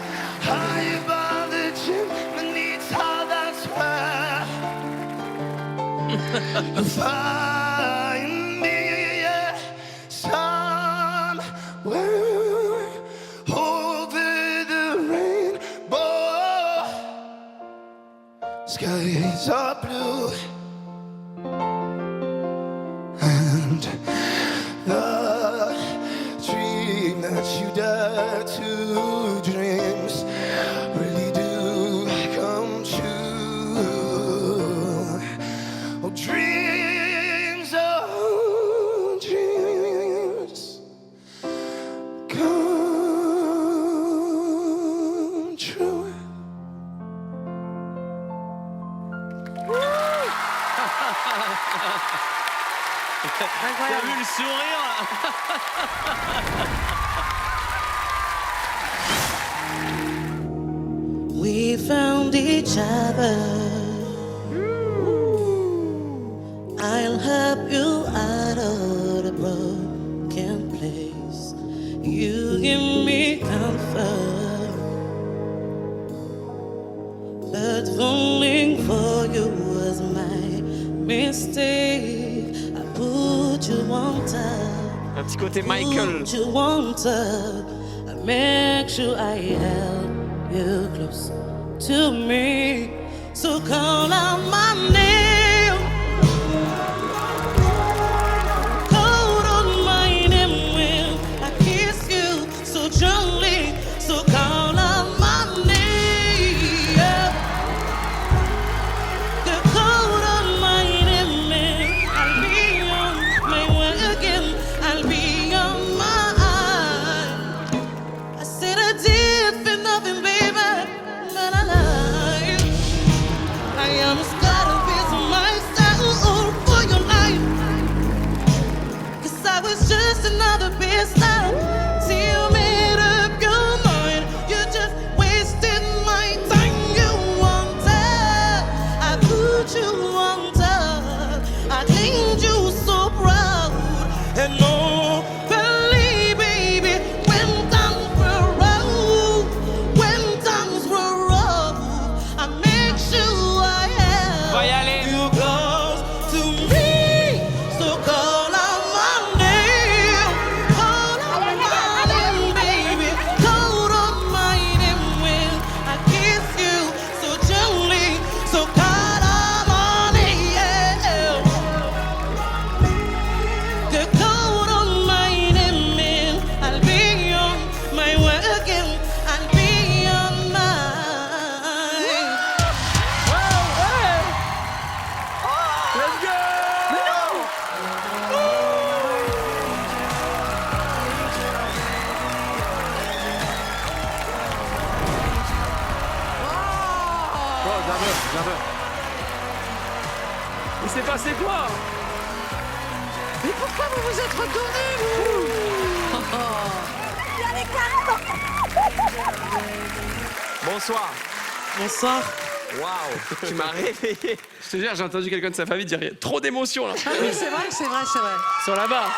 high above the chimney top, that's where you'll find me somewhere over the rainbow. Skies are blue, and the dream that you dare to dreams really do come true. Oh, dreams, oh, dreams come true. T'as vu le sourire? We we found each other. I'll help you out of the broken place. You give me comfort, but falling for you was my mistake. I put you on top. Un petit côté Michael. Put you on top. I make sure I held you close to me. So call out my name. Call on my name when I kiss you so gently. So call out my name. You call on my name and I'll be on my way again. I'll be on my eye. I said I did for nothing, baby, but I lied. I am scared of losing myself for your life. 'Cause I was just another business till you made up your mind. You just wasted my time. You wanted, I put you on top. I claimed you so proud. And no, believe, baby, when times were rough, when times were rough, I make sure I have you close to me. So call out my name, call out my name, baby, call out my name when I kiss you so gently. So call out my name, the call on my name, and I'll be on my way again. I'll be on my. Let's go! Oh, j'adore. Il s'est passé quoi? Mais pourquoi vous vous êtes retournés, vous? Bonsoir. Bonsoir. Waouh, tu m'as réveillé. Je te jure, j'ai entendu quelqu'un de sa famille dire trop d'émotions là. Ah oui, c'est vrai. Ils sont là-bas.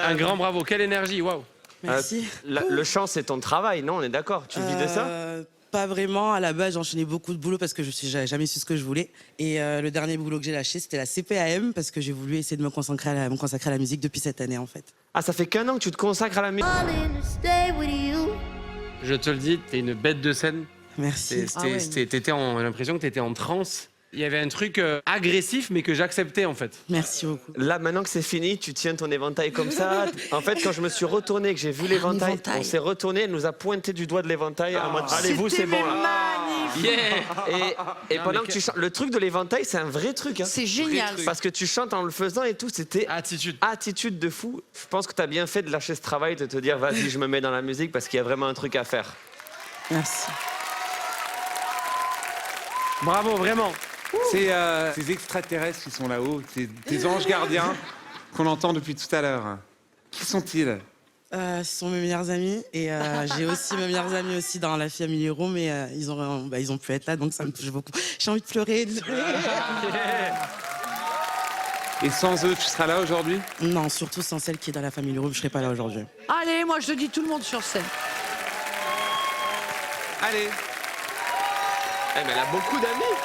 Un grand bravo, quelle énergie, waouh. Merci. Le chant, c'est ton travail, non? On est d'accord? Tu vis de ça? Pas vraiment. À la base, j'enchaînais beaucoup de boulot parce que j'avais jamais su ce que je voulais. Et le dernier boulot que j'ai lâché, c'était la CPAM parce que j'ai voulu essayer de me consacrer à la musique depuis cette année, en fait. Ah, ça fait qu'un an que tu te consacres à la musique? Je te le dis, t'es une bête de scène. Merci. J'ai l'impression que t'étais en transe. Il y avait un truc agressif, mais que j'acceptais en fait. Merci beaucoup. Là, maintenant que c'est fini, tu tiens ton éventail comme ça. En fait, quand je me suis retourné, que j'ai vu l'éventail, on s'est retourné, elle nous a pointé du doigt de l'éventail. En mode, allez, vous, c'est bon là. Et pendant que tu chantes, le truc de l'éventail, c'est un vrai truc. Hein. C'est génial. Parce que tu chantes en le faisant et tout, c'était attitude de fou. Je pense que tu as bien fait de lâcher ce travail, de te dire, vas-y, je me mets dans la musique parce qu'il y a vraiment un truc à faire. Merci. Bravo, vraiment. C'est ces extraterrestres qui sont là-haut, des anges gardiens qu'on entend depuis tout à l'heure. Qui sont-ils? Ce sont mes meilleurs amis et j'ai aussi mes meilleurs amis aussi dans la famille Room mais ils ont pu être là donc ça me touche beaucoup. J'ai envie de pleurer. Et sans eux, tu seras là aujourd'hui? Non, surtout sans celle qui est dans la famille Room, je serai pas là aujourd'hui. Allez, moi je dis tout le monde sur scène. Allez. Eh, mais elle a beaucoup d'amis.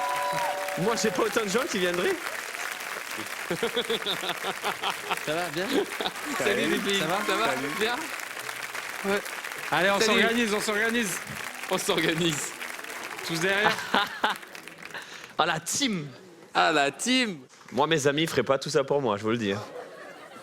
Moi, j'ai pas autant de gens qui viendraient. Ça va, bien? Salut les filles. Ça va? Salut. Bien? Ouais. Allez, on s'organise. Tous derrière? Ah, la team. Moi, mes amis feraient pas tout ça pour moi, je vous le dis.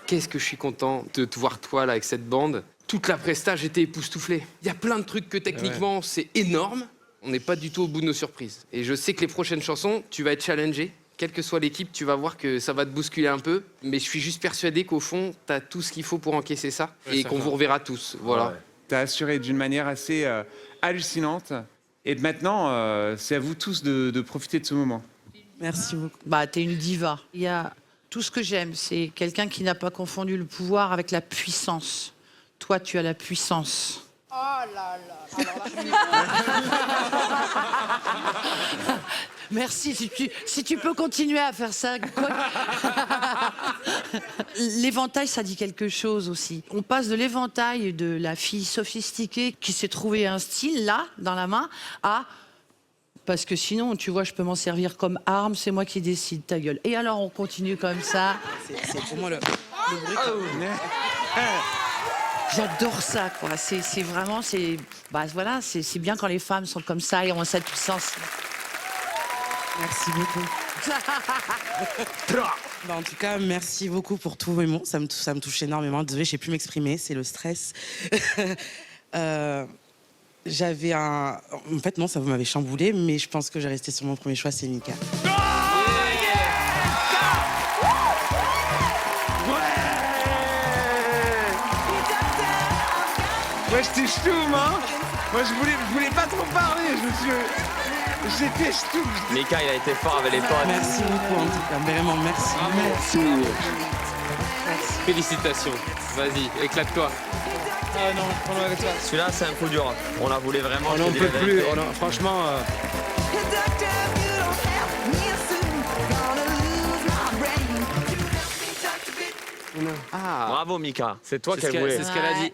Qu'est-ce que je suis content de te voir toi là avec cette bande. Toute la presta, j'étais époustouflé. Il y a plein de trucs que techniquement, c'est énorme. On n'est pas du tout au bout de nos surprises. Et je sais que les prochaines chansons, tu vas être challengé. Quelle que soit l'équipe, tu vas voir que ça va te bousculer un peu. Mais je suis juste persuadé qu'au fond, tu as tout ce qu'il faut pour encaisser ça. Et qu'on vous reverra tous. Voilà. Ouais. Tu as assuré d'une manière assez hallucinante. Et maintenant, c'est à vous tous de profiter de ce moment. Merci beaucoup. Bah, t'es une diva. Il y a tout ce que j'aime, c'est quelqu'un qui n'a pas confondu le pouvoir avec la puissance. Toi, tu as la puissance. Merci, si tu peux continuer à faire ça. L'éventail, ça dit quelque chose aussi. On passe de l'éventail de la fille sophistiquée qui s'est trouvé un style, là, dans la main, à... Parce que sinon, tu vois, je peux m'en servir comme arme, c'est moi qui décide, ta gueule. Et alors, on continue comme ça. C'est pour moi le bruit. J'adore ça, quoi. C'est vraiment, bah, voilà, c'est bien quand les femmes sont comme ça et ont cette puissance. Merci beaucoup. Bah, en tout cas, merci beaucoup pour tous vos mots. Ça me touche énormément. Désolée, je ne sais plus m'exprimer, c'est le stress. J'avais un... En fait, non, ça vous m'avait chamboulé, mais je pense que j'ai resté sur mon premier choix, c'est Mika. Ouais, j'étais ch'toum, hein. Moi, je voulais pas trop parler. J'étais ch'toum. Mika, il a été fort avec les potes. Merci beaucoup, en tout cas. Vraiment, merci. Merci. Félicitations. Vas-y, éclate-toi. Ah non, prends-le avec toi. Celui-là, c'est un coup dur. On la voulait vraiment. On n'en peut plus. Franchement... Bravo, Mika. C'est toi qu'elle voulait. C'est ce qu'elle a dit.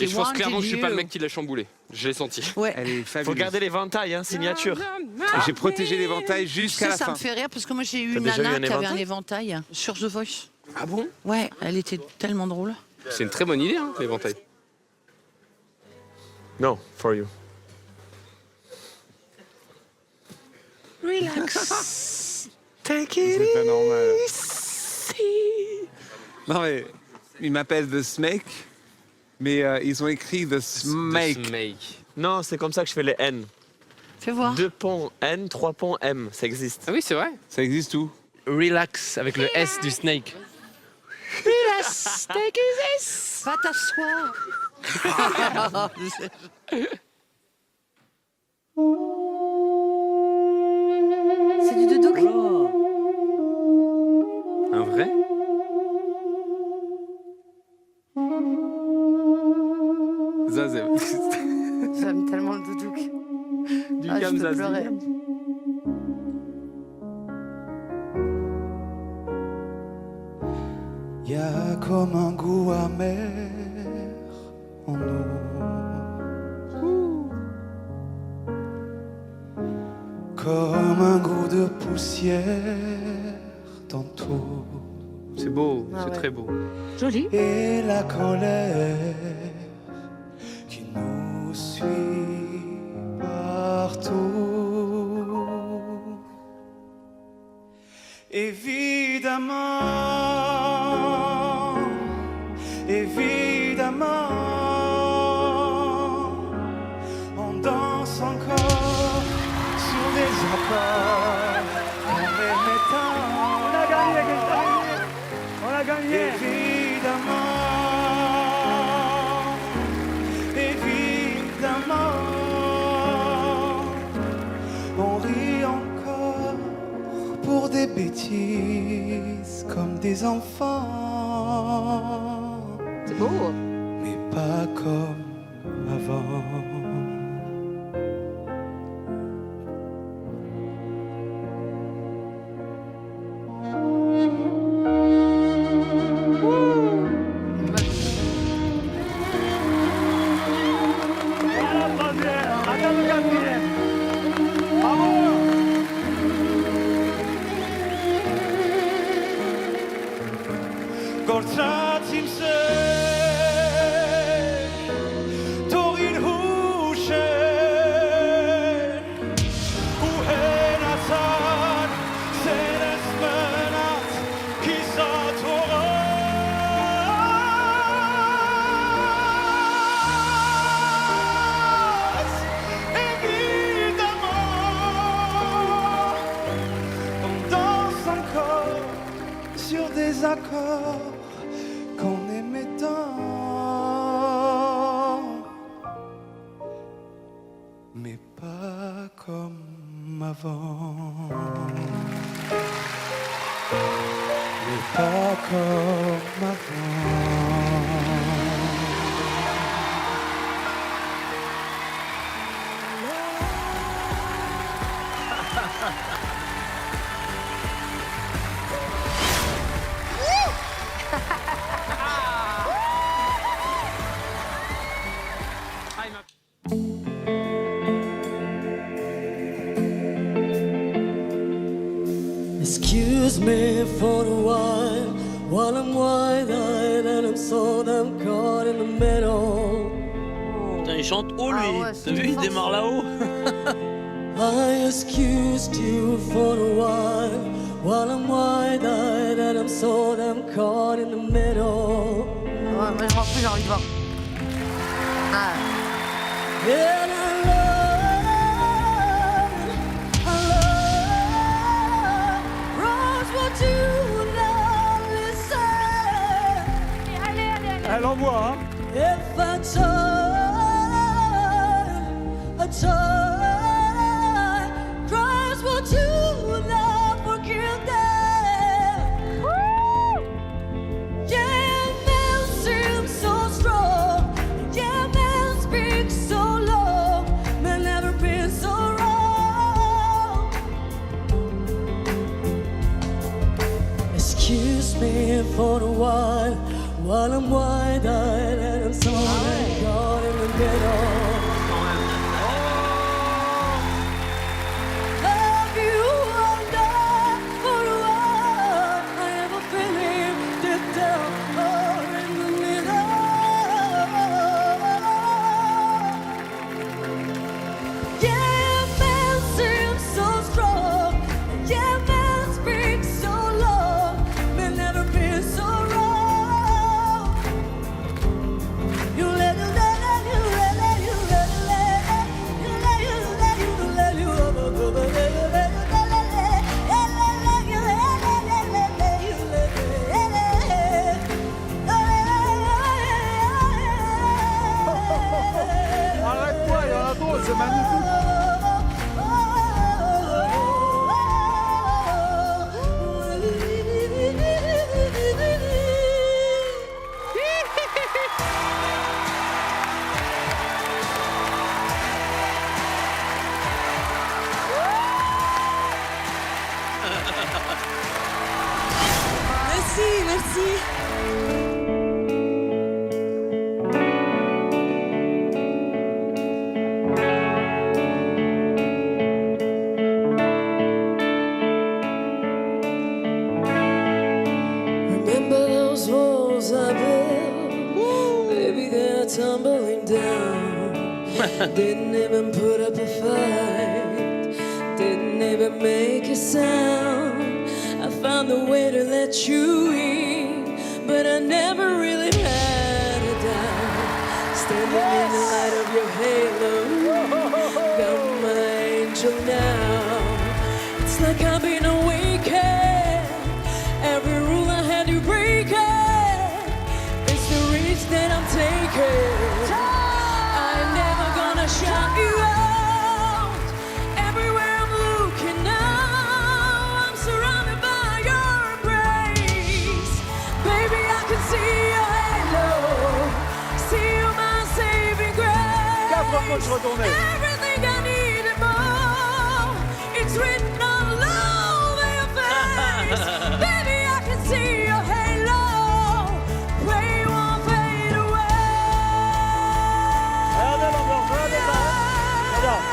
Et je pense clairement que je suis pas le mec qui l'a chamboulé. Je l'ai senti. Ouais. Elle est fabuleuse. Faut garder l'éventail, hein, signature. J'ai protégé l'éventail jusqu'à la Ça fin. me fait rire parce que moi, j'ai eu T'as une déjà eu nana un qui avait un éventail éventail sur The Voice. Ah bon? Ouais, elle était tellement drôle. C'est une très bonne idée, hein, l'éventail. No, for you. Relax. Take it C'est pas normal. easy. Non mais, ils m'appellent The Snake, mais ils ont écrit The Smake. Non, c'est comme ça que je fais les N. Fais voir. 2 ponts N, 3 ponts M, ça existe. Ah oui, c'est vrai. Ça existe où? Relax avec le S du Snake. Relax. Take it. Va t'asseoir. C'est du doudou. Un vrai? Ça, c'est... J'aime tellement le doudouk. Du Ah, je Kamzaz, peux du pleurer. Kamzaz. Y a comme un goût amer en nous. Comme un goût de poussière dans tout. C'est beau, Ah c'est ouais. très beau. Joli. Et la colère qui nous suit partout. Évidemment, évidemment, on danse encore sur des accords en les mettant. On a gagné, Gustave. On a gagné. Évidemment, on rit encore pour des bêtises comme des enfants. C'est beau. Mais pas comme avant. Gorcacim se Torin Hushe Uhenatan Senes Menat Kisatoras Évidemment on danse encore sur des accords qu'on aimait tant, mais pas comme avant. Mais pas comme avant. Excuse me for a while I'm wide-eyed and I'm so damn caught in the middle. Putain, il chante haut, lui. T'as vu, il démarre là-haut. I excused you for a while I'm wide-eyed and I'm so damn caught in the middle. Ouais, moi je m'en fous, j'ai envie de voir. Ah. And I love, Rose, would you not listen? Elle envoie, hein. If I turn, Christ, would you not forgive them? Yeah, man seems so strong. Yeah, man speaks so long. Man never been so wrong. Excuse me for a while I'm wide-eyed and I'm so caught in the middle. Have you wondered for a while? I have a feeling deep down in the middle. Yeah, man seems so strong. Yeah, man speaks so long. Man never been so wrong. You let you let you let you let you let you let you let you Arrête-toi, il y en a trop, c'est magnifique. Merci, merci. Remember those walls I built? Baby, they're tumbling down. Didn't even put up a fight. Didn't even make a sound. I found a way to let you in, but I never really had a doubt. Standing in the light of your halo, you're my angel now. It's like I've been awakened. Every rule I had to break it. It's the risk that I'm taking. I'm never gonna shout you out. Everywhere I'm looking now, I'm surrounded by your embrace. Baby, I can see your halo. See you, my saving grace. Everything I need and more. It's written all over your face. Baby, I can see your halo. Pray you won't fade away. Regardez l'ambiance, regardez ça. Regarde.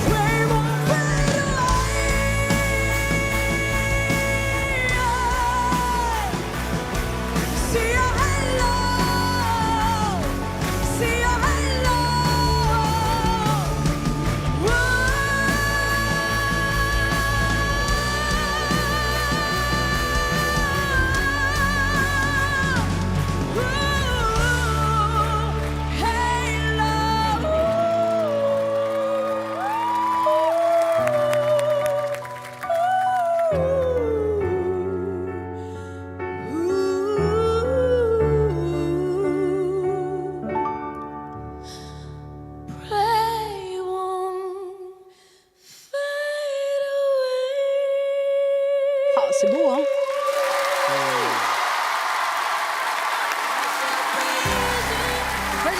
Pray you won't fade away. See your halo.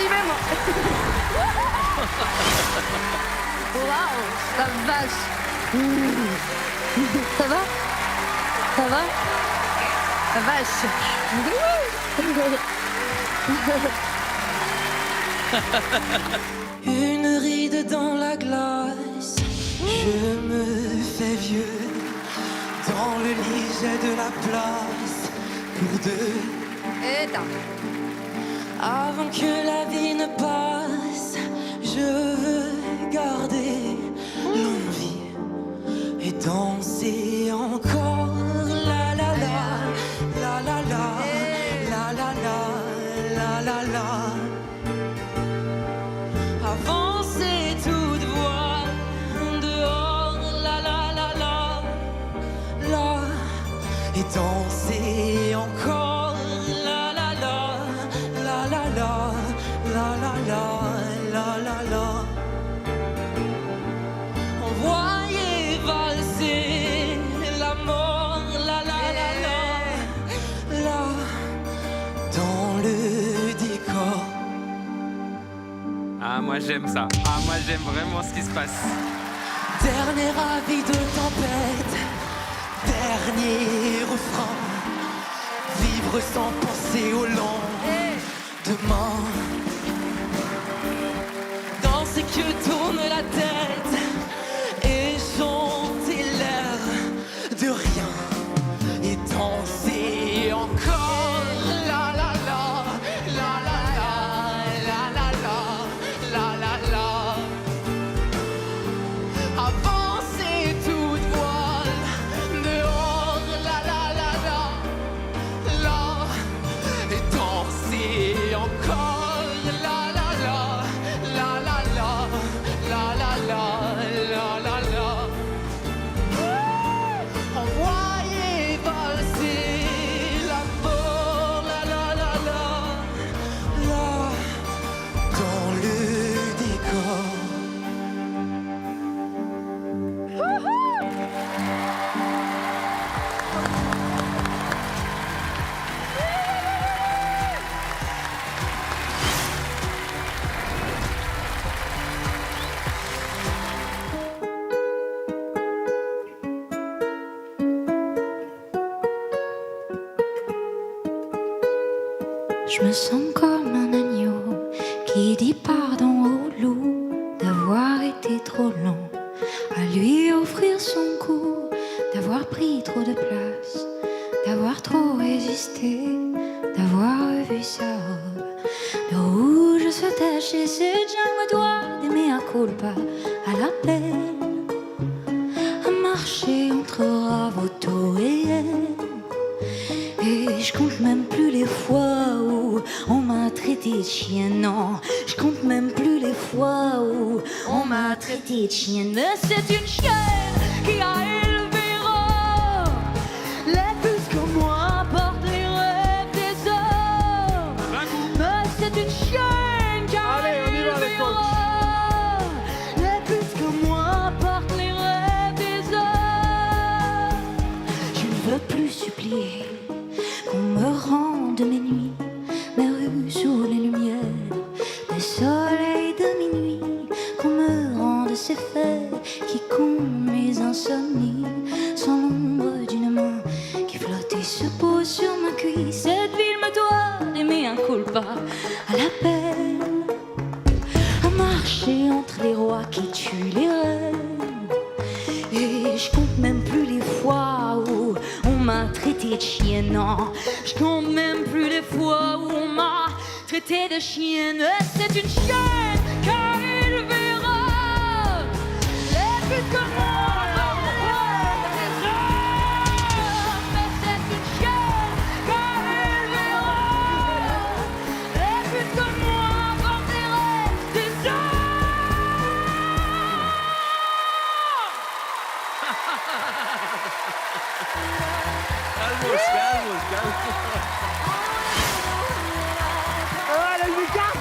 j'y vais, moi. Waouh, la vache. Ça va? Ça va? La vache. Une ride dans la glace, je me fais vieux. Dans le lit, j'ai de la place pour deux. Et avant que la vie ne passe, je veux garder l'envie et danser encore. La la la, la la la, la la la, la la la. Avancer toute voix dehors, la la la la, la, et danser encore, la la la, la la la, la la la, la la la. Envoyer valser la mort, la la la la, là, dans le décor. Ah, moi j'aime ça. Ah, moi j'aime vraiment ce qui se passe. Dernier avis de tempête, dernier refrain. Vivre sans penser au lendemain. Danser que tourne la tête et chanter l'air de rien. Et danser encore. La la la, la la la, la la la, la la la. Avancer toute voile dehors, la la la la, là, et danser encore, la la la, la la la, la la la, la la la. Envoyer valser la mort, la la la la, là, dans le décor. Je me sens comme un agneau qui dit pardon au loup d'avoir été trop long à lui offrir son cou, d'avoir pris trop de place, d'avoir trop résisté, d'avoir vu sa robe de rouge se tacher. C'est déjà me doit d'aimer un culpa à la peine, à marcher entre Ravoto et elle. Et je compte même plus les fois où on m'a traité de chien, non. Je compte même plus les fois où on m'a traité de chienne. Mais c'est une chienne qui a élevé rang. Les puces comme moi portent les rêves des hommes. Mais c'est une chienne qui a élevé rang. Les puces comme moi portent les rêves des hommes. Je ne veux plus supplier qu'on me rende mes nuits, mes rues sous les lumières des soleils de minuit, qu'on me rende ces fêtes qui comptent mes insomnies, sans l'ombre d'une main qui flotte et se pose sur ma cuisse. Cette ville me doit d'aimer un culpa à la peine, à marcher entre les rois qui tuent les reines. Et je compte même plus les fois où on m'a traité de chienne, non. Je compte même plus les fois où on m'a traité de chienne. C'est une chienne qui a élevé rang. Les putes comme moi portent les rêves des hommes. Mais c'est une chienne qui a élevé rang. Les putes comme moi portent les rêves des Calmos, calmos, calmos. Allez, Lucas!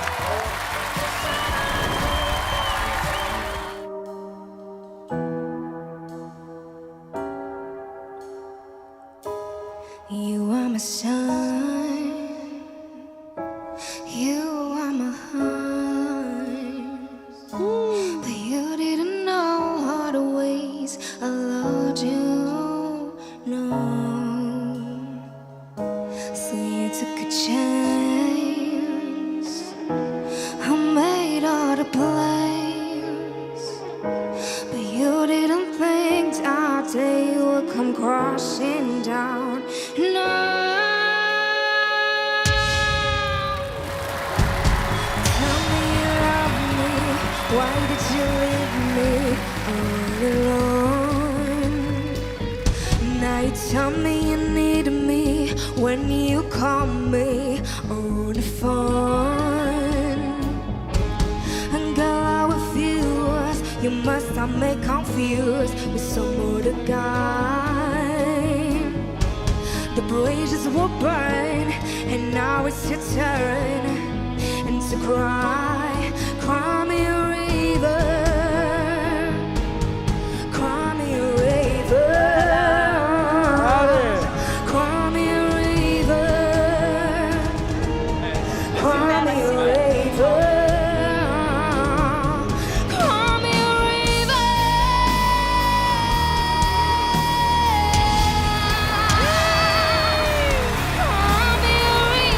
crashing down. No. Tell me you love me. Why did you leave me all alone? Now you tell me you need me when you call me on the phone. And girl, how it feels, you must have me confused with some other guy. The bridges will burn, and now it's your turn. And to cry, cry me a river, cry me a river. Cry me a river, cry me a river, cry me a river. Cry me a river,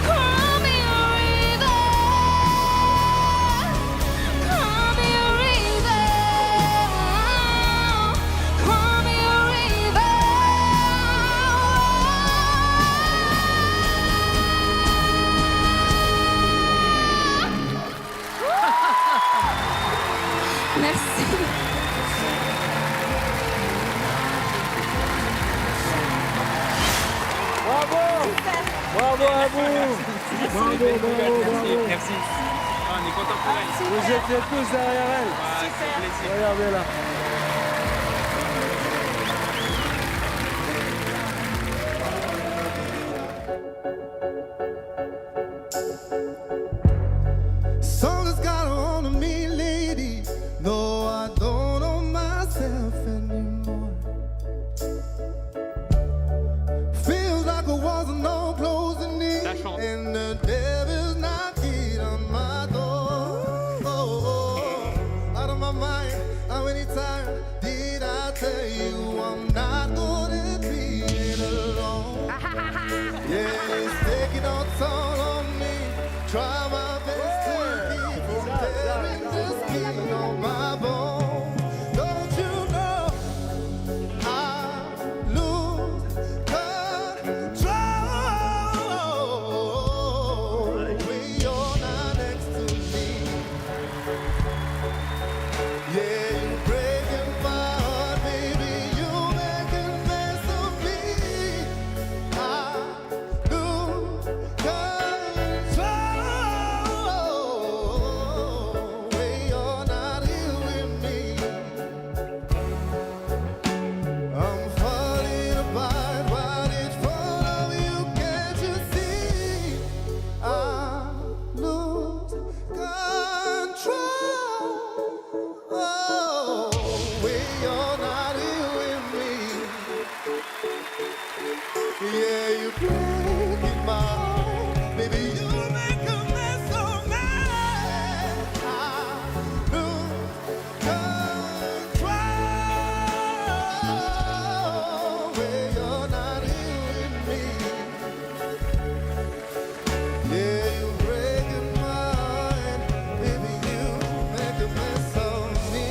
cry me a river, cry me a river, cry me a river. Merci. Bravo. Bravo à vous. Bravo, bravo. Merci. On est content pour elle. Vous étiez tous derrière elle. Regardez là. Something's got a hold of me, lady. No, I don't know myself anymore. Feels like a walls and no closing in, and the devil's knocking on my door. Out of my mind, how many times did I tell you I'm not gonna be alone? Yeah, it's taking on toll on me. Try my best to keep from tearing the skin on my bones. Don't you know I lose control when you're not next to me? Yeah, you're breaking my heart, baby. You make a mess of me. I lose control when you're not here with me. I'm falling apart right in front of you. Can't you see? I lose control when you're not here with me. Yeah, you breaking my heart, baby. You make a mess of me. I lose control when you're not here with me. Yeah, you breaking my heart, baby. You make a mess of me.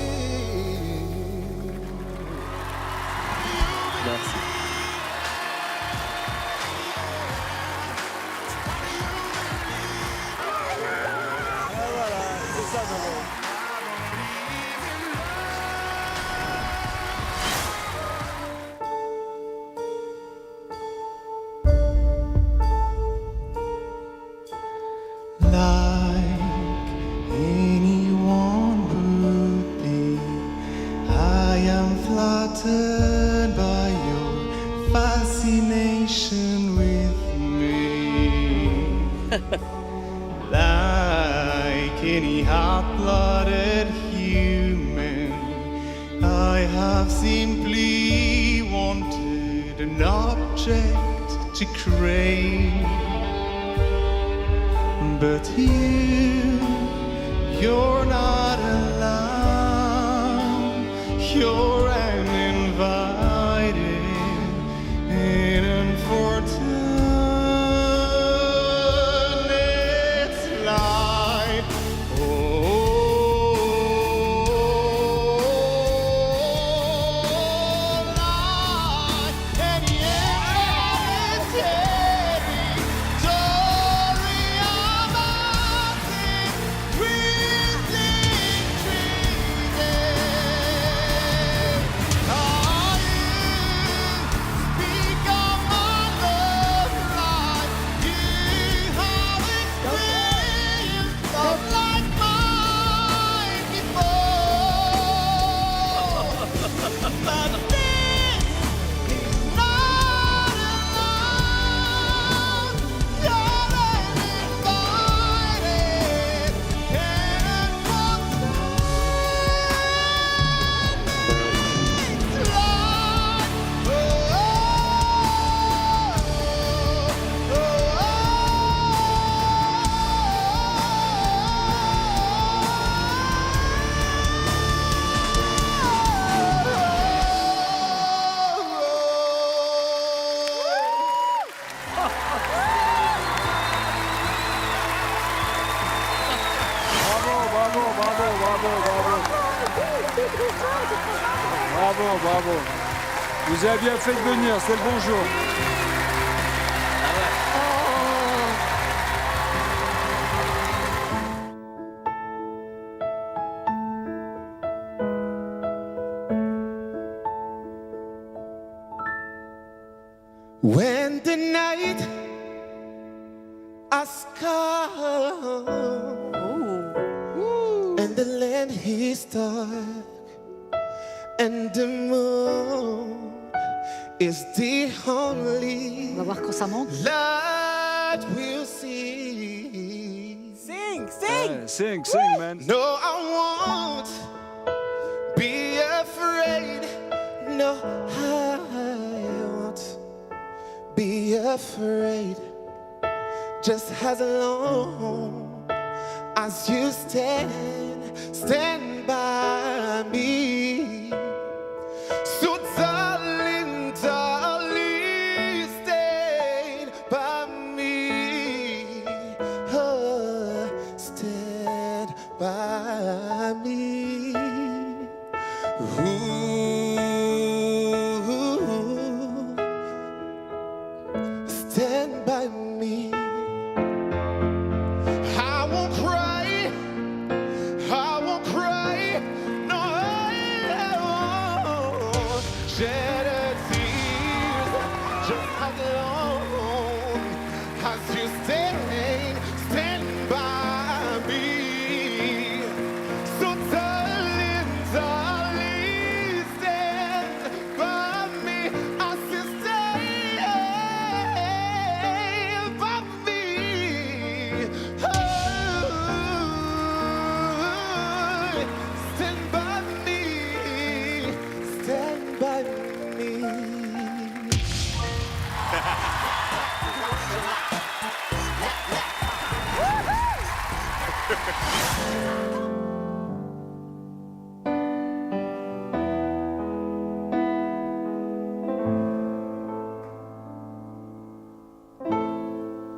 Merci. Voilà, c'est ça d'abord. Like anyone would be, I am flattered by your fascination with me. Like any hot-blooded human, I have simply wanted an object to crave. But you're not allowed. You're uninvited and unfortunate light. Oh, Bravo, bravo. Vous avez bien fait de venir, c'est le bonjour. When the night has come and the land is dark and the moon is the only light we'll see. Sing, Sing, man. No, I won't be afraid. No, I won't be afraid. Just as long as you stand by me. So darling, darling, stand by me. Oh, stand by me. Stand by me. I won't cry. I won't cry. No, I won't shed a tear. Just as long as you stand by me. So darling, darling, stand by me. I say stand by me. Oh, stand by me. Stand by me.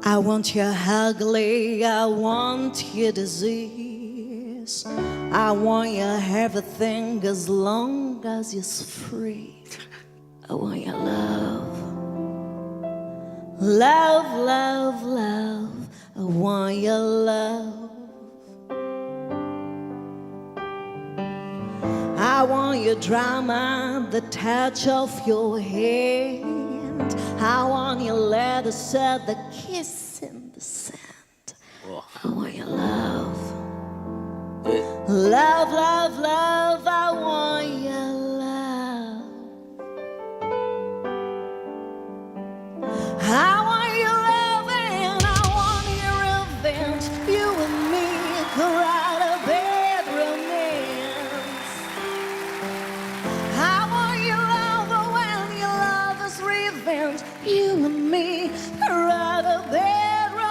I want your ugly, I want your disease. I want your everything as long as you're free. I want your love. Love, love, love. I want your love. I want your drama, the touch of your hand. I want your letter said, the kiss in the sand. I want your love. Love, love, love. I want your love. I want your love and I want your revenge. You and me are out of bed romance. I want your love when your love is revenge. You and me are out of bed romance.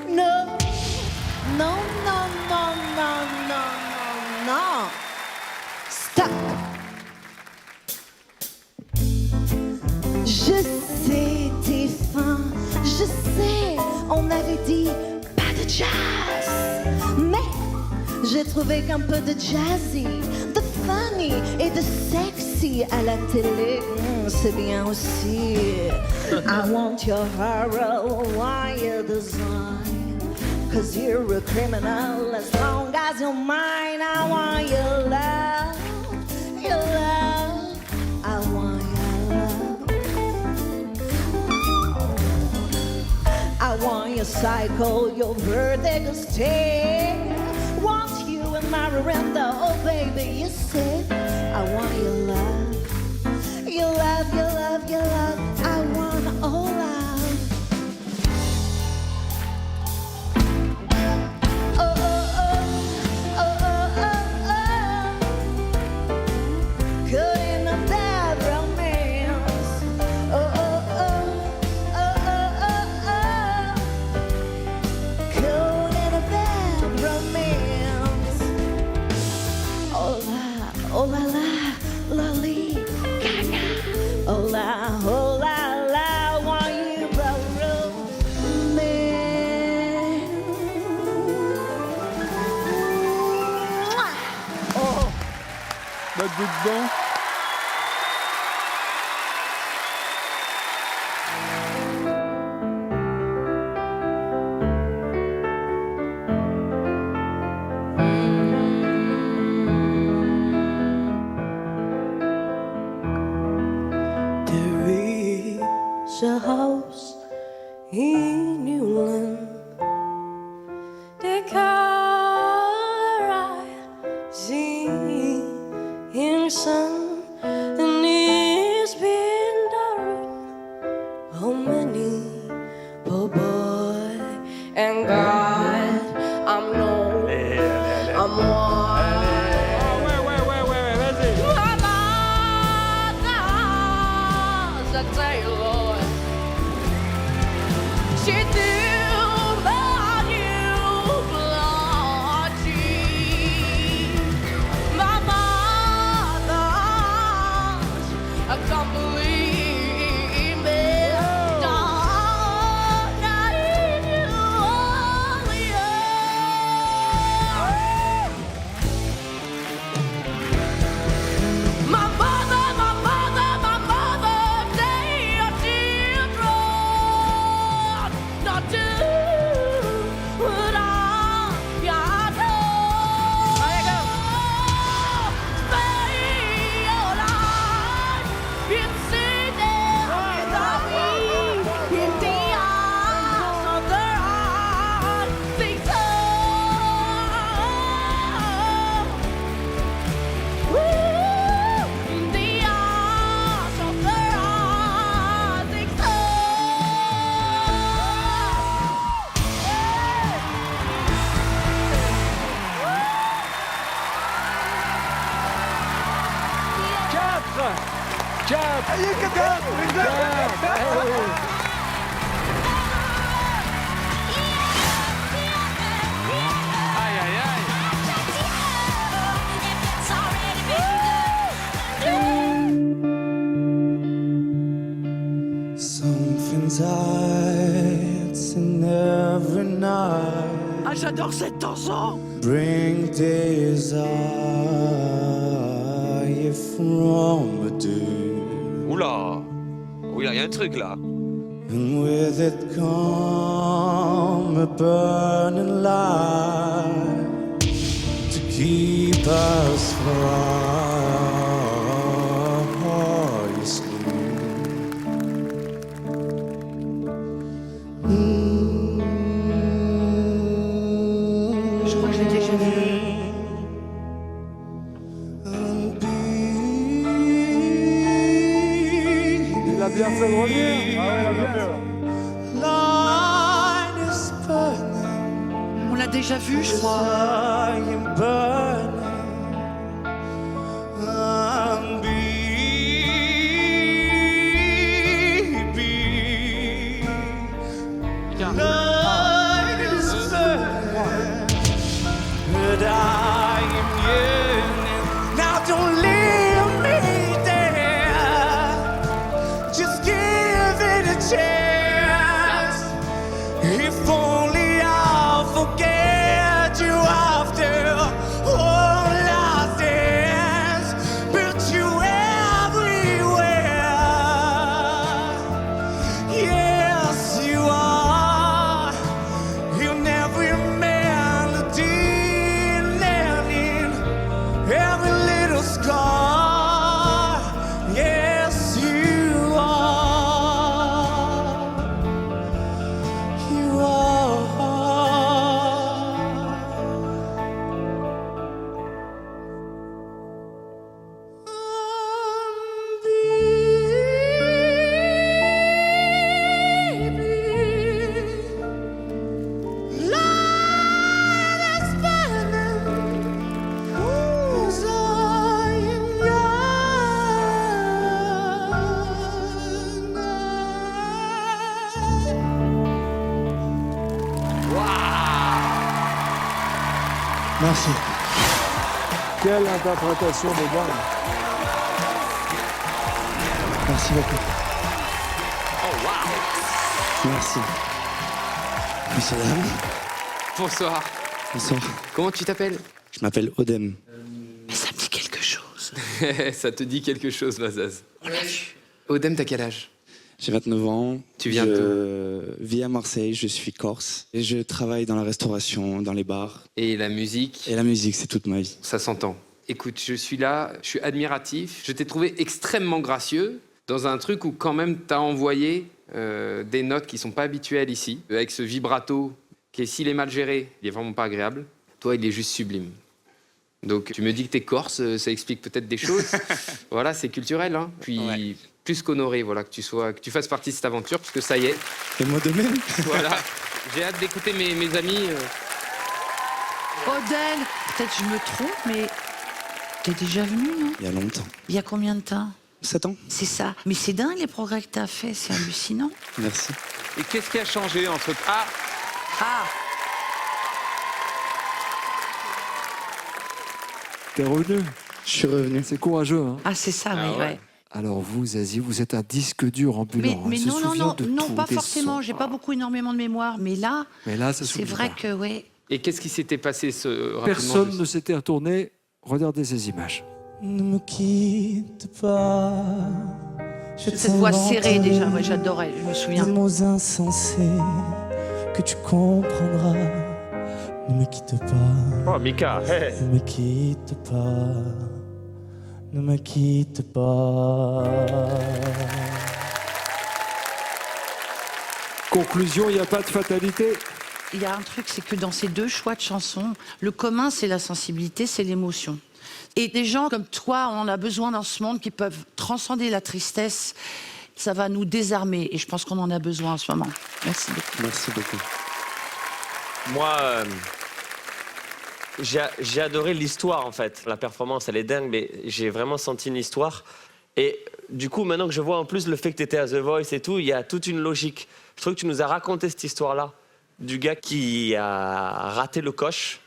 No, no, no, no, no, no, no, no. Stop. Je sais, t'es fin, je sais, on avait dit pas de jazz. Mais j'ai trouvé qu'un peu de jazzy, de funny et de sexy à la télé, c'est bien aussi. I want your horror, why your design, 'cause you're a criminal as long as you're mine. I want your love, your love, I want your love. I want your cycle, your vertigo stare. Want you in my veranda, oh baby, you said. I want your love, your love, your love, your love. I want all love. Oh, oh, oh, oh, oh, oh, oh. Good in a bad romance. Oh, oh, oh, oh, oh, oh, oh. Good in a bad romance. Oh la, oh la la, lolly, gaga. Oh la, dedans. There is a house in Newland, the color rising in the sun, and it's been dark. How many poor boy and God, I'm no, I'm one. I tell you, Lord, she do love you, bloody. My mother's a complete mess. Don't need you only. My mother, they are children, not do what I do. Spend your life in sin without me, in the eyes of their eyes, think so. In the eyes of their eyes, think so. Aïe, aïe, aïe. Something tides in every night. Ah, j'adore cette chanson. Bring desire from a day. Oula. Oula, il y a un truc là. And with it come a burning light to keep us from sleep. Je crois que je l'ai déjà vu. Il a bien fait de revenir. Ah ouais, il a bien fait. Light is burning. On l'a déjà vu, je crois. I am burning. I'm baby. Light is burning. But I am yearning. Now don't leave me there. Just give it a chance. If only I'll forget you after all our dance. But you everywhere. Yes, you are. In every melody, learning every little scar. Yes, you are. You are. Light is burning. As I am Merci. Quelle interprétation de dingue. Merci beaucoup. Merci. Monsieur, dame. Bonsoir. Bonsoir. Comment tu t'appelles? Je m'appelle Odem. Mais ça me dit quelque chose. Ça te dit quelque chose, Mazaz. Odem, t'as quel âge? J'ai 29 ans. Tu viens Je vis à Marseille, je suis corse. Et je travaille dans la restauration, dans les bars. Et la musique? Et la musique, c'est toute ma vie. Ça s'entend. Écoute, je suis là, je suis admiratif. Je t'ai trouvé extrêmement gracieux dans un truc où quand même t'as envoyé des notes qui sont pas habituelles ici. Avec ce vibrato qui, s'il est mal géré, il est vraiment pas agréable. Toi, il est juste sublime. Donc tu me dis que t'es corse, ça explique peut-être des choses. Voilà, c'est culturel. Hein. Puis plus qu'honoré, voilà, que tu fasses partie de cette aventure, parce que ça y est. Et moi de même. Voilà. J'ai hâte d'écouter mes amis. Odem, peut-être je me trompe, mais t'es déjà venu, non? Il y a longtemps. Il y a combien de temps? 7 ans. C'est ça. Mais c'est dingue les progrès que t'as fait, c'est hallucinant. Merci. Et qu'est-ce qui a changé entre... Ah T'es revenu? Je suis revenu. C'est courageux, hein? Ah, c'est ça, oui, ouais. Alors vous, Zazie, vous êtes un disque dur ambulant. Mais hein. Il se souvient de non, tout, pas des forcément. sons. J'ai pas beaucoup, énormément de mémoire. Mais là ça c'est s'oublie vrai pas. que, ouais. Et qu'est-ce qui s'était passé rapidement? Personne ne s'était retourné. Regardez ces images. Ne me quitte pas. Cette voix serrée, déjà, moi, j'adorais, je me souviens. Des mots insensés que tu comprendras. Ne me quitte pas. Oh, Mika, hey. Ne me quitte pas. Ne me quitte pas. Conclusion, il n'y a pas de fatalité. Il y a un truc, c'est que dans ces deux choix de chansons, le commun, c'est la sensibilité, c'est l'émotion. Et des gens comme toi, on en a besoin dans ce monde qui peuvent transcender la tristesse. Ça va nous désarmer. Et je pense qu'on en a besoin en ce moment. Merci beaucoup. Merci beaucoup. Moi, j'ai adoré l'histoire, en fait. La performance, elle est dingue, mais j'ai vraiment senti une histoire. Et du coup, maintenant que je vois en plus le fait que tu étais à The Voice et tout, il y a toute une logique. Je trouve que tu nous as raconté cette histoire-là, du gars qui a raté le coche.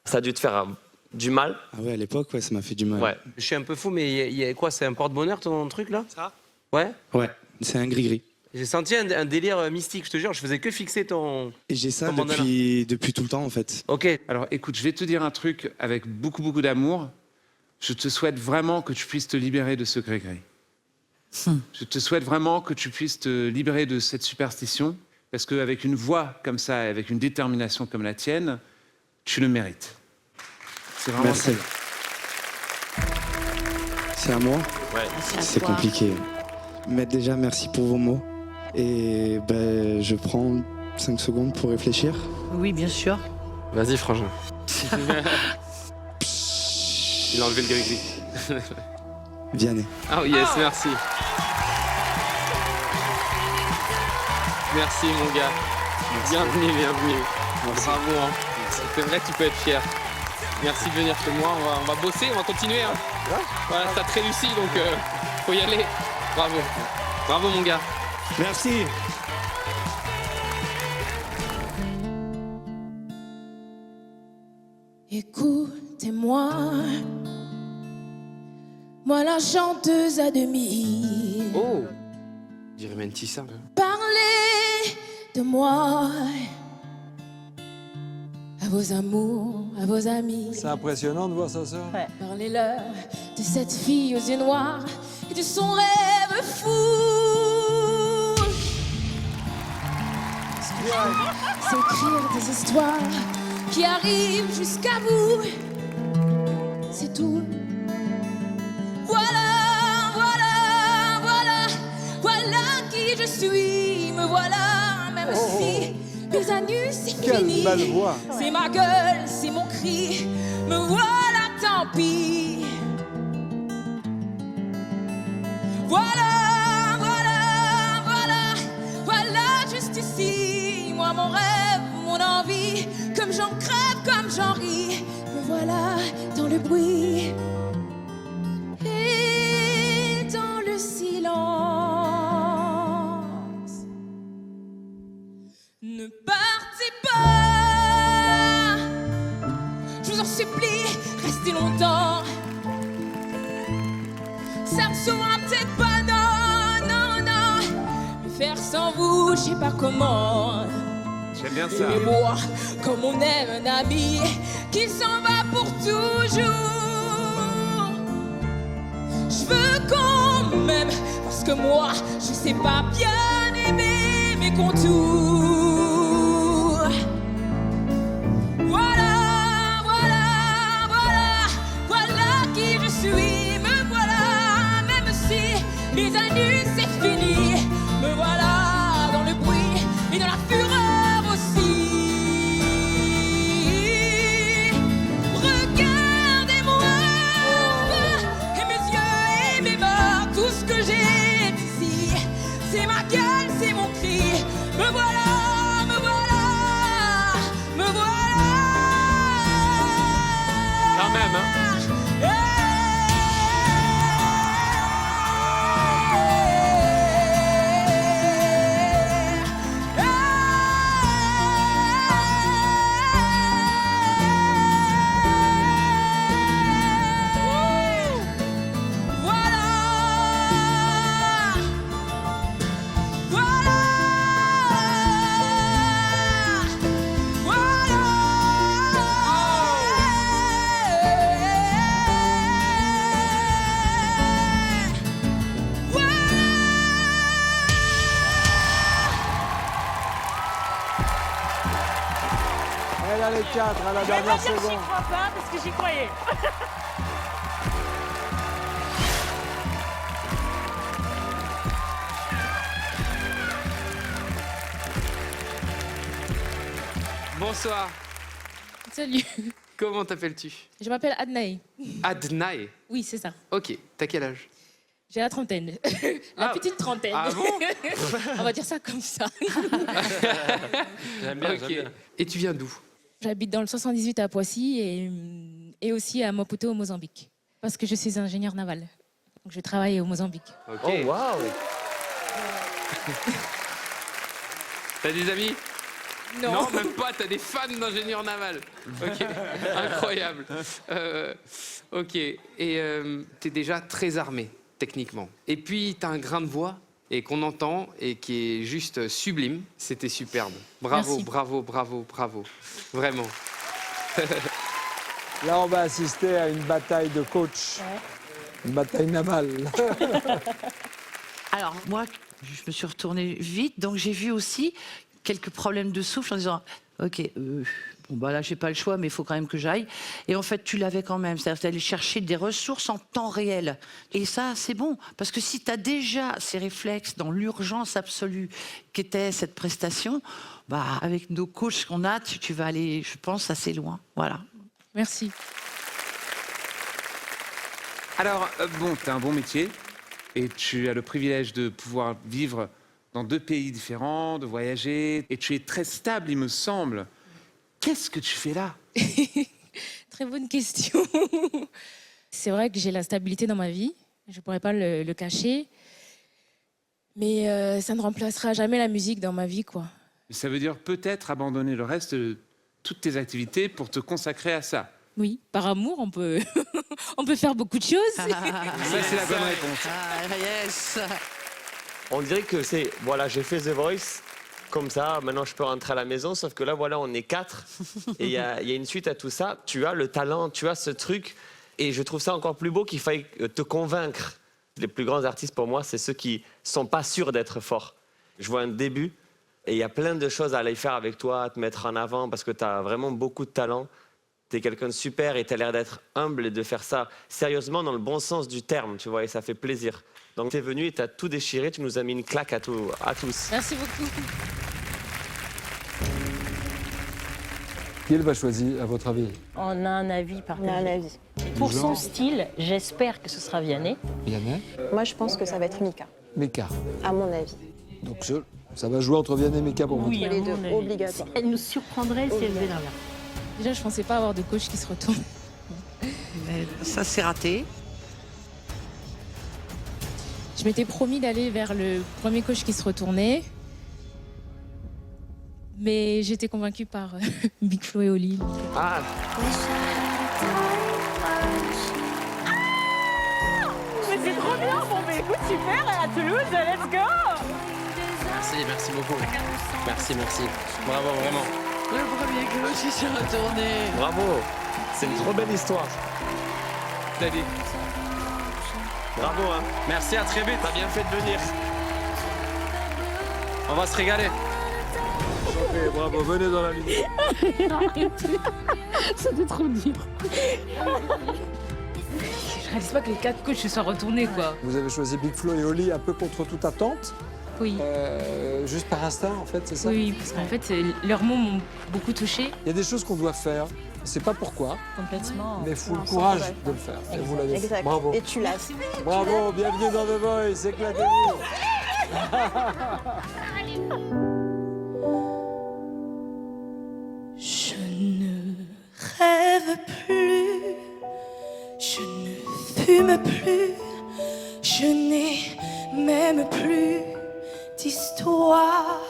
Ça a dû te faire du mal. Ah ouais, à l'époque, ouais, ça m'a fait du mal. Ouais. Je suis un peu fou, mais il y a quoi? C'est un porte-bonheur ton truc là? Ça? Ouais. Ouais, c'est un gris-gris. J'ai senti un délire mystique, je te jure, je faisais que fixer ton... Et j'ai ça ton bandana. depuis tout le temps, en fait. Ok. Alors écoute, je vais te dire un truc avec beaucoup, beaucoup d'amour. Je te souhaite vraiment que tu puisses te libérer de ce gris-gris. Je te souhaite vraiment que tu puisses te libérer de cette superstition, parce qu'avec une voix comme ça, avec une détermination comme la tienne, tu le mérites. C'est vraiment Merci. C'est à moi? Ouais. C'est compliqué. Mais déjà, merci pour vos mots. Et ben, je prends 5 secondes pour réfléchir. Oui, bien sûr. Vas-y, frangin. Il a enlevé le gris-gris. Vianney. Oh yes, merci. Merci mon gars. Bienvenue, bienvenue. Bravo. Hein. C'est vrai que tu peux être fier. Merci de venir chez moi. On va bosser, on va continuer. Hein. Voilà, t'as très réussi, donc faut y aller. Bravo. Bravo mon gars. Merci. Écoutez-moi, moi la chanteuse à demi. Oh, je dirais Mentissa. Parlez de moi à vos amours, à vos amis. C'est impressionnant de voir sa sœur. Parlez-leur de cette fille aux yeux noirs et de son rêve fou. Ce que j'aime, c'est écrire des histoires qui arrivent jusqu'à vous. C'est tout. Voilà, voilà, voilà, voilà qui je suis. Me voilà, même si mes anus c'est fini. Quelle belle voix. C'est ma gueule, c'est mon cri. Me voilà, tant pis. Voilà, voilà, voilà, voilà, juste ici. Moi, mon rêve, mon envie. Comme j'en crève, comme j'en ris. Me voilà dans le bruit et dans le silence. Ne partez pas, je vous en supplie, restez longtemps. Ça ne saura peut-être pas, non, non, non. Mais faire sans vous, je sais pas comment. J'aime bien ça. Aimez-moi comme on aime un ami qui s'en va pour toujours. je veux qu'on m'aime. Parce que moi, je sais pas bien aimer mes contours. Voilà, voilà, voilà, voilà qui je suis. Me voilà, même si les années c'est fini. Me voilà dans le bruit et dans la fureur aussi. Regardez-moi et mes yeux et mes mains, tout ce que j'ai ici. C'est ma gueule, c'est mon cri. Me voilà, me voilà, me voilà. Quand même, hein. Elle a les 4 à la dernière seconde. J'y crois pas parce que j'y croyais. Bonsoir. Salut. Comment t'appelles-tu? Je m'appelle Adnaï. Adnaï. Oui, c'est ça. Ok, t'as quel âge? J'ai la trentaine. La petite trentaine. Ah bon? On va dire ça comme ça. J'aime bien, Ok. j'aime bien. Et tu viens d'où? J'habite dans le 78 à Poissy et aussi à Maputo au Mozambique. Parce que je suis ingénieur naval. Donc je travaille au Mozambique. Ok. Oh, waouh! T'as des amis? Non. même pas, t'as des fans d'ingénieurs navals. Ok, incroyable. Ok, et t'es déjà très armé, techniquement. Et puis, t'as un grain de voix et qu'on entend et qui est juste sublime. C'était superbe. Bravo, Merci. bravo, bravo, bravo. Vraiment. Là, on va assister à une bataille de coach. Une bataille navale. Alors, moi, je me suis retournée vite, donc j'ai vu aussi quelques problèmes de souffle en disant ok, bon bah là j'ai pas le choix, mais il faut quand même que j'aille. Et en fait, tu l'avais quand même, c'est-à-dire d'aller chercher des ressources en temps réel. Et ça, c'est bon, parce que si tu as déjà ces réflexes dans l'urgence absolue qu'était cette prestation, bah avec nos coachs qu'on a, tu vas aller, je pense, assez loin. Voilà. Merci. Alors, bon, tu as un bon métier et tu as le privilège de pouvoir vivre dans 2 pays différents, de voyager, et tu es très stable, il me semble. Qu'est-ce que tu fais là? Très bonne question. C'est vrai que j'ai la stabilité dans ma vie. Je ne pourrais pas le cacher. Mais ça ne remplacera jamais la musique dans ma vie, quoi. Ça veut dire peut-être abandonner le reste de toutes tes activités pour te consacrer à ça. Oui, par amour, on peut, on peut faire beaucoup de choses. Ça, c'est la bonne réponse. Ah, yes. On dirait que c'est, voilà, j'ai fait The Voice, comme ça, maintenant je peux rentrer à la maison, sauf que là, voilà, on est 4, et il y a une suite à tout ça. Tu as le talent, tu as ce truc, et je trouve ça encore plus beau qu'il faille te convaincre. Les plus grands artistes, pour moi, c'est ceux qui sont pas sûrs d'être forts. Je vois un début, et il y a plein de choses à aller faire avec toi, à te mettre en avant, parce que tu as vraiment beaucoup de talent. Tu es quelqu'un de super, et tu as l'air d'être humble, et de faire ça sérieusement, dans le bon sens du terme, tu vois, et ça fait plaisir. Donc tu es venu et tu as tout déchiré, tu nous as mis une claque à tous. Merci beaucoup. Qui elle va choisir, à votre avis? On a un avis partagé. On a un avis. Pour Du son genre style, j'espère que ce sera Vianney. Vianney? Moi, je pense que ça va être Mika, Meka. à mon avis. Donc ça va jouer entre Vianney et Meka pour vous. Oui, les à deux, mon avis. obligatoire. Elle nous surprendrait si elle faisait l'inverse. Déjà, je ne pensais pas avoir de coach qui se retourne. Mais ça, c'est raté. Je m'étais promis d'aller vers le premier coach qui se retournait. Mais j'étais convaincue par Big Flo et Oli. Ah. Mais c'est trop bien. Bon, mais écoute, super. À Toulouse, let's go. Merci beaucoup. Merci. Bravo, vraiment. Le premier coach qui s'est retourné. Bravo, c'est une trop belle histoire. Salut. Bravo, hein. Merci, à très vite. T'as bien fait de venir. On va se régaler. Ok, bravo, venez dans la ligne. C'était trop dur. Je réalise pas que les 4 coachs se sont retournés, quoi. Vous avez choisi Big Flo et Oli un peu contre toute attente. Oui. Juste par instinct, en fait, c'est ça? Oui, parce qu'en fait, leurs mots m'ont beaucoup touchée. Il y a des choses qu'on doit faire. On ne sait pas pourquoi, Complètement. mais il faut le courage de le faire. Et vous l'avez fait. Exact. Bravo. Et tu l'as fait. Bravo, bienvenue dans The Voice, éclatez-vous. Je ne rêve plus, je ne fume plus, je n'ai même plus d'histoire.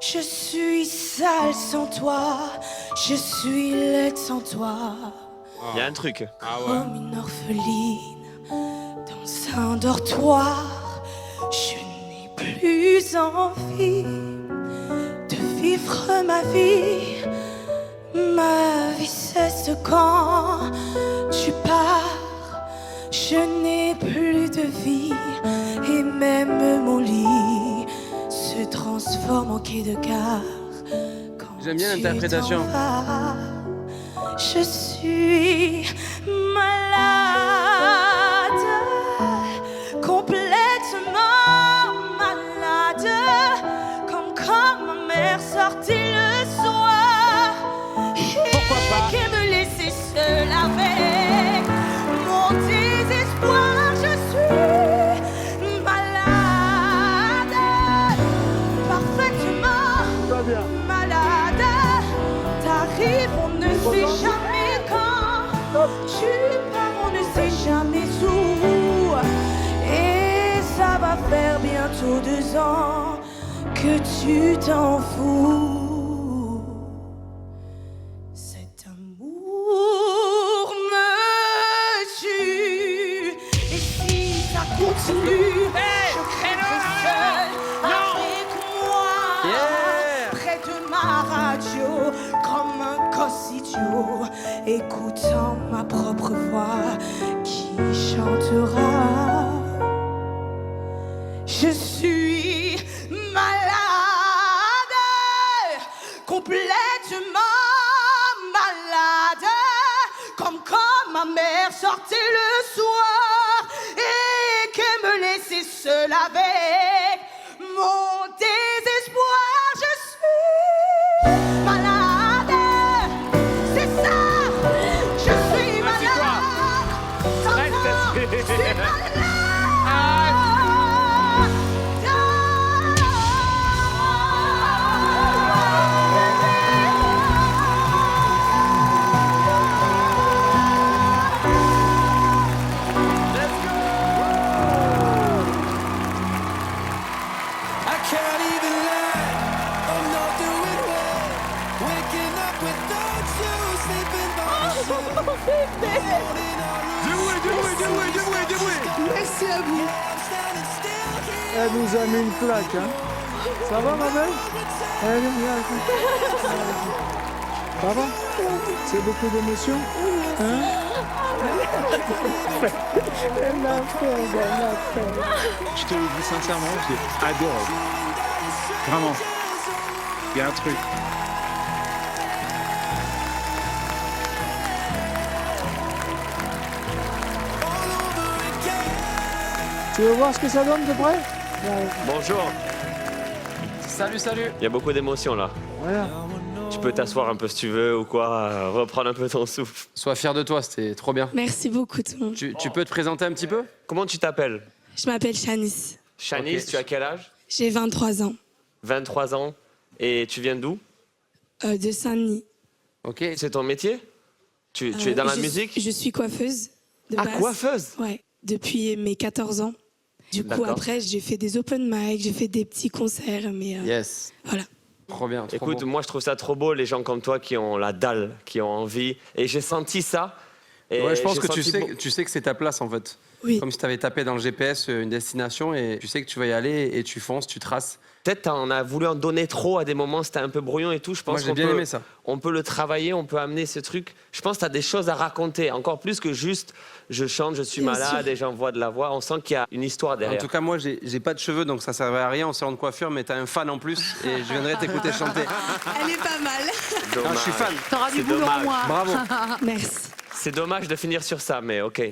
Je suis sale sans toi, je suis laide sans toi. Il y a un truc. Comme une orpheline dans un dortoir, je n'ai plus envie de vivre ma vie. Ma vie cesse quand tu pars, je n'ai plus de vie et même mon lit se transforme en quai de gare. J'aime bien l'interprétation. Je suis malade, complètement malade, comme quand ma mère sortait le soir. Pourquoi pas? Qui me laissait seule avec mon désespoir. Je suis malade, parfaitement malade. T'arrives, on ne sait jamais quand. Tu pars, on ne sait jamais où. Et ça va faire bientôt 2 ans que tu t'en fous. Cet amour me tue. Et si ça continue, je crèverai seule avec moi. Près de ma radio, comme un gosse idiot, écoutant ma propre voix qui chantera. Je suis malade, complètement malade, comme quand ma mère sortait le soir et qu'elle me laissait seule avec mon désespoir. Je suis malade, c'est ça, je suis malade, t'entends, je suis malade. I can't even lie, I'm not doing well. Waking up without you, sleeping by myself. Merci à vous. Elle nous a mis une claque, hein. Ça va, ma belle? Allez, viens. Ça va? C'est beaucoup d'émotions? Hein? Je te le dis sincèrement, j'ai adoré. Vraiment. Il y a un truc. Tu veux voir ce que ça donne de près? Bonjour. Salut, salut. Il y a beaucoup d'émotions là. Voilà. Tu peux t'asseoir un peu si tu veux ou quoi, reprendre un peu ton souffle. Sois fier de toi, c'était trop bien. Merci beaucoup tout le monde. Tu peux te présenter un petit peu? Comment tu t'appelles? Je m'appelle Shanice. Shanice, tu as quel âge? J'ai 23 ans. 23 ans. Et tu viens d'où? De Saint-Denis. Ok. C'est ton métier? Tu es dans la musique? Je suis coiffeuse de Ah, base. coiffeuse? Ouais, depuis mes 14 ans. Du coup, D'accord. après, j'ai fait des open mic, j'ai fait des petits concerts, mais Yes. voilà. Trop bien. Trop Écoute, beau. moi je trouve ça trop beau, les gens comme toi qui ont la dalle, qui ont envie. Et j'ai senti ça. Et Ouais, je pense j'ai que senti tu sais que c'est ta place en fait. Comme si tu avais tapé dans le GPS une destination et tu sais que tu vas y aller et tu fonces, tu traces. Peut-être on a voulu en donner trop à des moments, c'était un peu brouillon et tout. Je pense Moi, j'ai bien aimé ça. On peut le travailler, on peut amener ce truc. Je pense que tu as des choses à raconter, encore plus que juste je chante, je suis malade et j'envoie de la voix. On sent qu'il y a une histoire derrière. En tout cas, moi, j'ai pas de cheveux, donc ça servait à rien en salon de coiffure, mais t'as un fan en plus et je viendrai t'écouter chanter. Elle est pas mal. Non, je suis fan. T'auras du boulot en moins. Bravo. Merci. C'est dommage de finir sur ça, mais ok.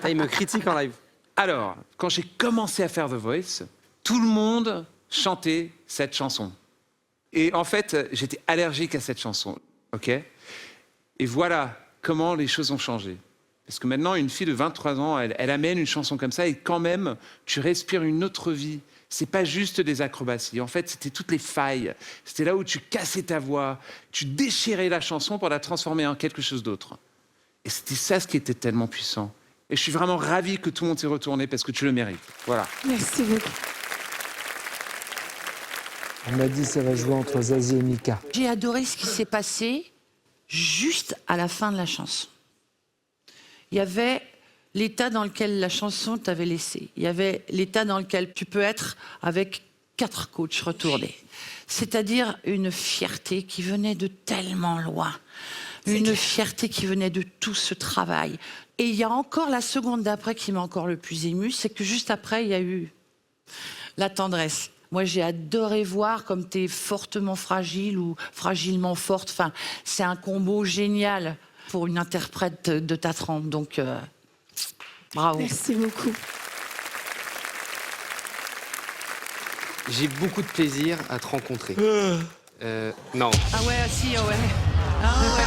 Il me critique en live. Alors, quand j'ai commencé à faire The Voice, tout le monde chantait cette chanson. Et en fait, j'étais allergique à cette chanson. OK ? Et voilà comment les choses ont changé. Parce que maintenant, une fille de 23 ans, elle amène une chanson comme ça et quand même, tu respires une autre vie. C'est pas juste des acrobaties. En fait, c'était toutes les failles. C'était là où tu cassais ta voix, tu déchirais la chanson pour la transformer en quelque chose d'autre. Et c'était ça ce qui était tellement puissant. Et je suis vraiment ravi que tout le monde s'est retourné parce que tu le mérites. Voilà. Merci beaucoup. On m'a dit ça va jouer entre Zazie et Mika. J'ai adoré ce qui s'est passé juste à la fin de la chanson. Il y avait l'état dans lequel la chanson t'avait laissé. Il y avait l'état dans lequel tu peux être avec 4 coachs retournés. C'est-à-dire une fierté qui venait de tellement loin. Une fierté qui venait de tout ce travail. Et il y a encore la seconde d'après qui m'a encore le plus émue, c'est que juste après, il y a eu la tendresse. Moi, j'ai adoré voir comme tu es fortement fragile ou fragilement forte. Enfin, c'est un combo génial pour une interprète de ta trempe. Donc, bravo. Merci beaucoup. J'ai beaucoup de plaisir à te rencontrer. Non. Ah ouais, si, ouais. Ah ouais.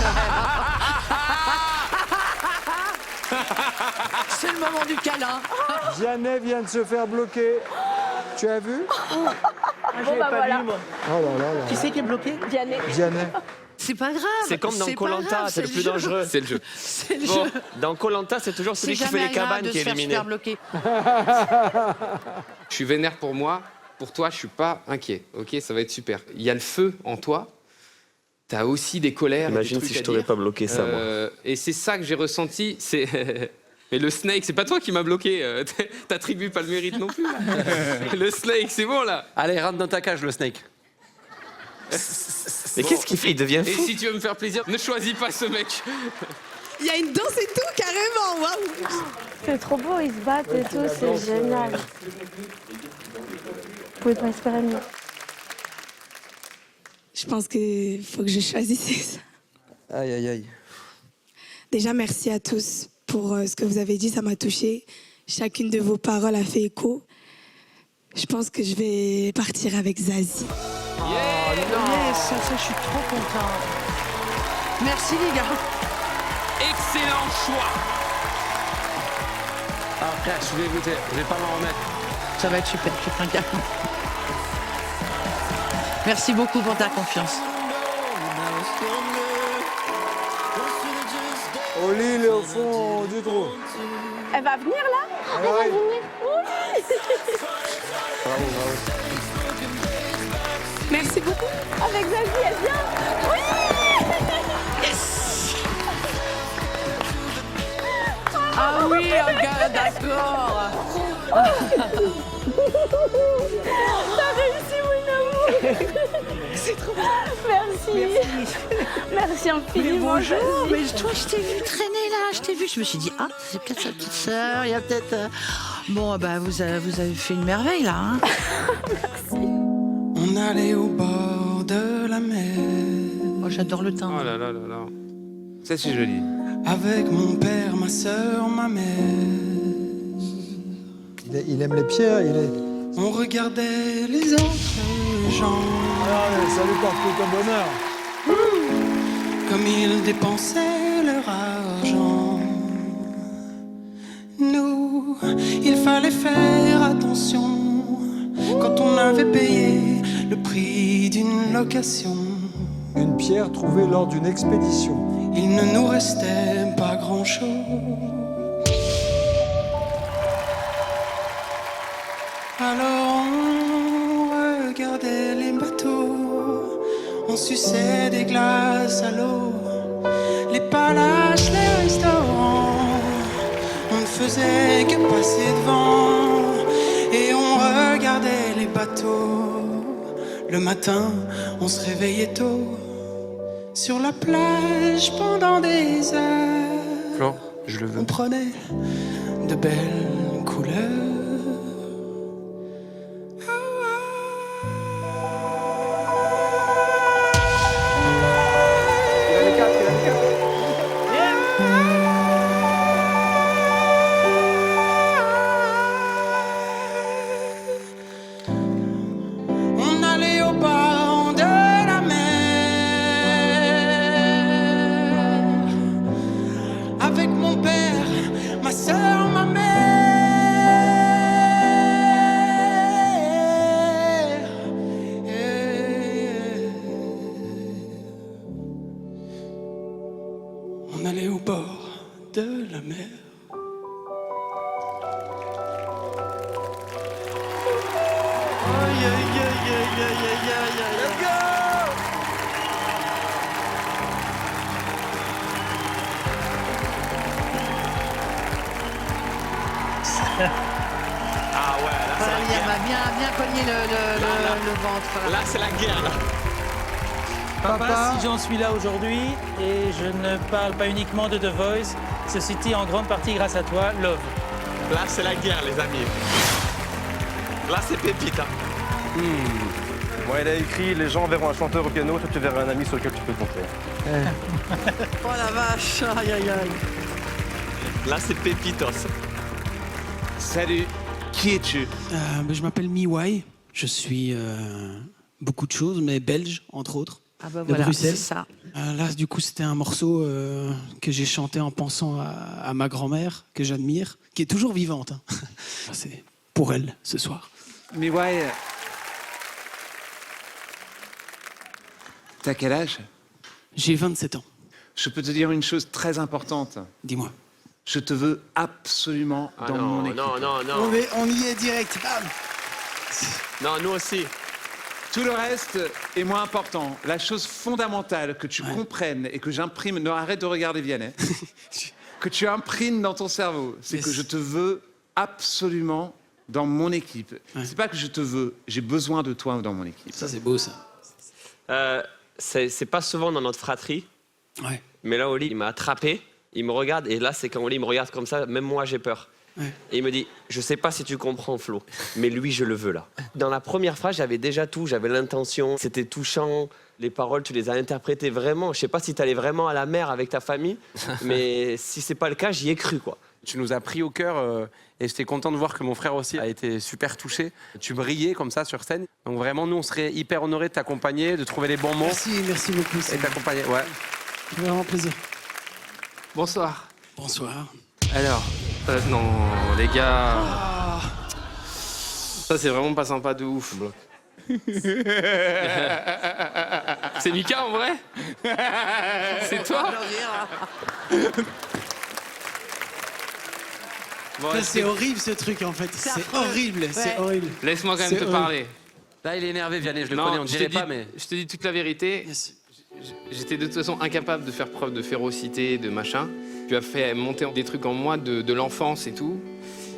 C'est le moment du câlin. Vianney vient de se faire bloquer. Tu as vu? Bon bah voilà. Oh là là là. Qui c'est qui est bloqué? Vianney. Vianney. C'est pas grave. C'est comme dans pas Koh-Lanta, grave, c'est le plus dangereux. C'est le jeu. C'est le Bon, jeu. dans Koh-Lanta, c'est toujours celui qui C'est fait jamais les cabanes agréable de qui est se faire éliminé. super bloquer. Je suis vénère pour moi. Pour toi, je suis pas inquiet. Ok, ça va être super. Il y a le feu en toi. T'as aussi des colères. Imagine des si trucs je à t'aurais dire. pas bloqué ça, moi. Et c'est ça que j'ai ressenti. C'est mais le snake, c'est pas toi qui m'as bloqué. T'attribues pas le mérite non plus. Le snake, c'est bon là. Allez, rentre dans ta cage, le snake. Mais qu'est-ce qu'il fait? Il devient Et fou. si tu veux me faire plaisir, ne choisis pas ce mec. Il y a une danse et tout, carrément. Waouh. C'est trop beau, ils se battent et tout, c'est génial. Vous pouvez pas espérer mieux. Je pense qu'il faut que je choisisse ça. Aïe, aïe, aïe. Déjà, merci à tous pour ce que vous avez dit, ça m'a touchée. Chacune de vos paroles a fait écho. Je pense que je vais partir avec Zazie. Yes, ça, je suis trop contente. Merci les gars. Excellent choix. Après, je suis dégoûté, je vais pas m'en remettre. Ça va être super, je fais un câlin. Merci beaucoup pour ta confiance. Oli, il est au fond du trou. Elle va venir là? Elle va venir. Bravo, bravo. Merci beaucoup. Avec Zazie, elle vient. Oui. Yes. Ah oui, un gars, d'accord. T'as réussi, mon amour. C'est trop bien. Merci. Merci infiniment. Bonjour, Zazie. mais toi, je t'ai vu traîner là, je t'ai vu. Je me suis dit, ah, c'est peut-être sa petite sœur, il y a peut-être. Bon, bah, vous avez fait une merveille là. Hein. On allait au bord de la mer. Oh, j'adore le timbre. Oh là là là là. Ça, c'est joli. Avec mon père, ma sœur, ma mère. Il aime les pierres, il est. On regardait les autres gens. Allez, ça lui porte tout un bonheur. Comme ils dépensaient leur argent. Nous, il fallait faire attention quand on avait payé le prix d'une location. Une pierre trouvée lors d'une expédition. Il ne nous restait pas grand-chose. Alors on regardait les bateaux, on suçait des glaces à l'eau, les palaces, les restaurants. On ne faisait que passer devant et on regardait les bateaux. Le matin, on se réveillait tôt sur la plage pendant des heures. Flo, je le veux. On prenait de belles couleurs. On allait au bord de la mer avec mon père, ma soeur, ma mère. On allait au bord de la mer. Let's go! Ah ouais, là, c'est la Il guerre. m'a bien cogné le ventre. Là, c'est la guerre, là. Papa, si j'en suis là aujourd'hui, et je ne parle pas uniquement de The Voice, ceci en grande partie grâce à toi, Love. Là, c'est la guerre, les amis. Là, c'est pépite. Hein. Bon, il a écrit « Les gens verront un chanteur au piano, toi tu verras un ami sur lequel tu peux compter. Oh la vache, aïe aïe aïe. Là, c'est pépitos. Salut, qui es-tu? Je m'appelle Miwai, je suis beaucoup de choses, mais belge, entre autres. Ah bah de voilà, Bruxelles. c'est ça. Là, du coup, c'était un morceau que j'ai chanté en pensant à ma grand-mère, que j'admire, qui est toujours vivante. Hein. C'est pour elle, ce soir. Mais ouais. T'as quel âge? J'ai 27 ans. Je peux te dire une chose très importante. Dis-moi. Je te veux absolument dans mon équipe. Non. On y est direct. Bam. Non, nous aussi. Tout le reste est moins important. La chose fondamentale que tu comprennes et que j'imprime, non, arrête de regarder Vianney, que tu imprimes dans ton cerveau, c'est que je te veux absolument dans mon équipe. C'est pas que je te veux, j'ai besoin de toi dans mon équipe. Ça, c'est beau, ça. C'est pas souvent dans notre fratrie. Ouais. Mais là, Oli, il m'a attrapé, il me regarde, et là, c'est quand Oli me regarde comme ça, même moi, j'ai peur. Ouais. Et il me dit, je sais pas si tu comprends, Flo, mais lui, je le veux là. Dans la première phrase, j'avais déjà tout, j'avais l'intention, c'était touchant, les paroles, tu les as interprétées vraiment. Je sais pas si tu allais vraiment à la mer avec ta famille, mais si c'est pas le cas, j'y ai cru, quoi. Tu nous as pris au cœur et j'étais content de voir que mon frère aussi a été super touché. Tu brillais comme ça sur scène. Donc vraiment, nous, on serait hyper honorés de t'accompagner, de trouver les bons mots. Merci beaucoup. Et t'accompagner, ouais. Vraiment plaisir. Bonsoir. Bonsoir. Alors, non, les gars. Ça, c'est vraiment pas sympa de ouf. C'est Mika en vrai? C'est toi? Bon, C'est horrible ce truc en fait. C'est horrible. C'est horrible. Laisse-moi quand même te parler. Là, il est énervé, Vianney, je le connais, on ne dirait pas, mais... Je te dis toute la vérité. J'étais de toute façon incapable de faire preuve de férocité, de machin. Tu as fait monter des trucs en moi de l'enfance et tout.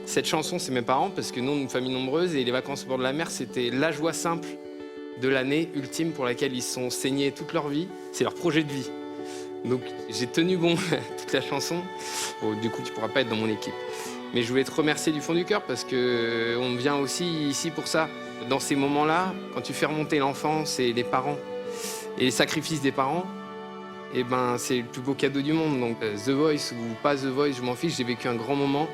Cette chanson, c'est mes parents, parce que nous, on est une famille nombreuse, et les vacances au bord de la mer, c'était la joie simple de l'année ultime pour laquelle ils se sont saignés toute leur vie. C'est leur projet de vie. Donc, j'ai tenu bon toute la chanson. Bon, du coup, tu pourras pas être dans mon équipe. Mais je voulais te remercier du fond du cœur, parce qu'on vient aussi ici pour ça. Dans ces moments-là, quand tu fais remonter l'enfance et les parents, et les sacrifices des parents, eh ben, c'est le plus beau cadeau du monde. Donc, The Voice ou pas The Voice, je m'en fiche, j'ai vécu un grand moment.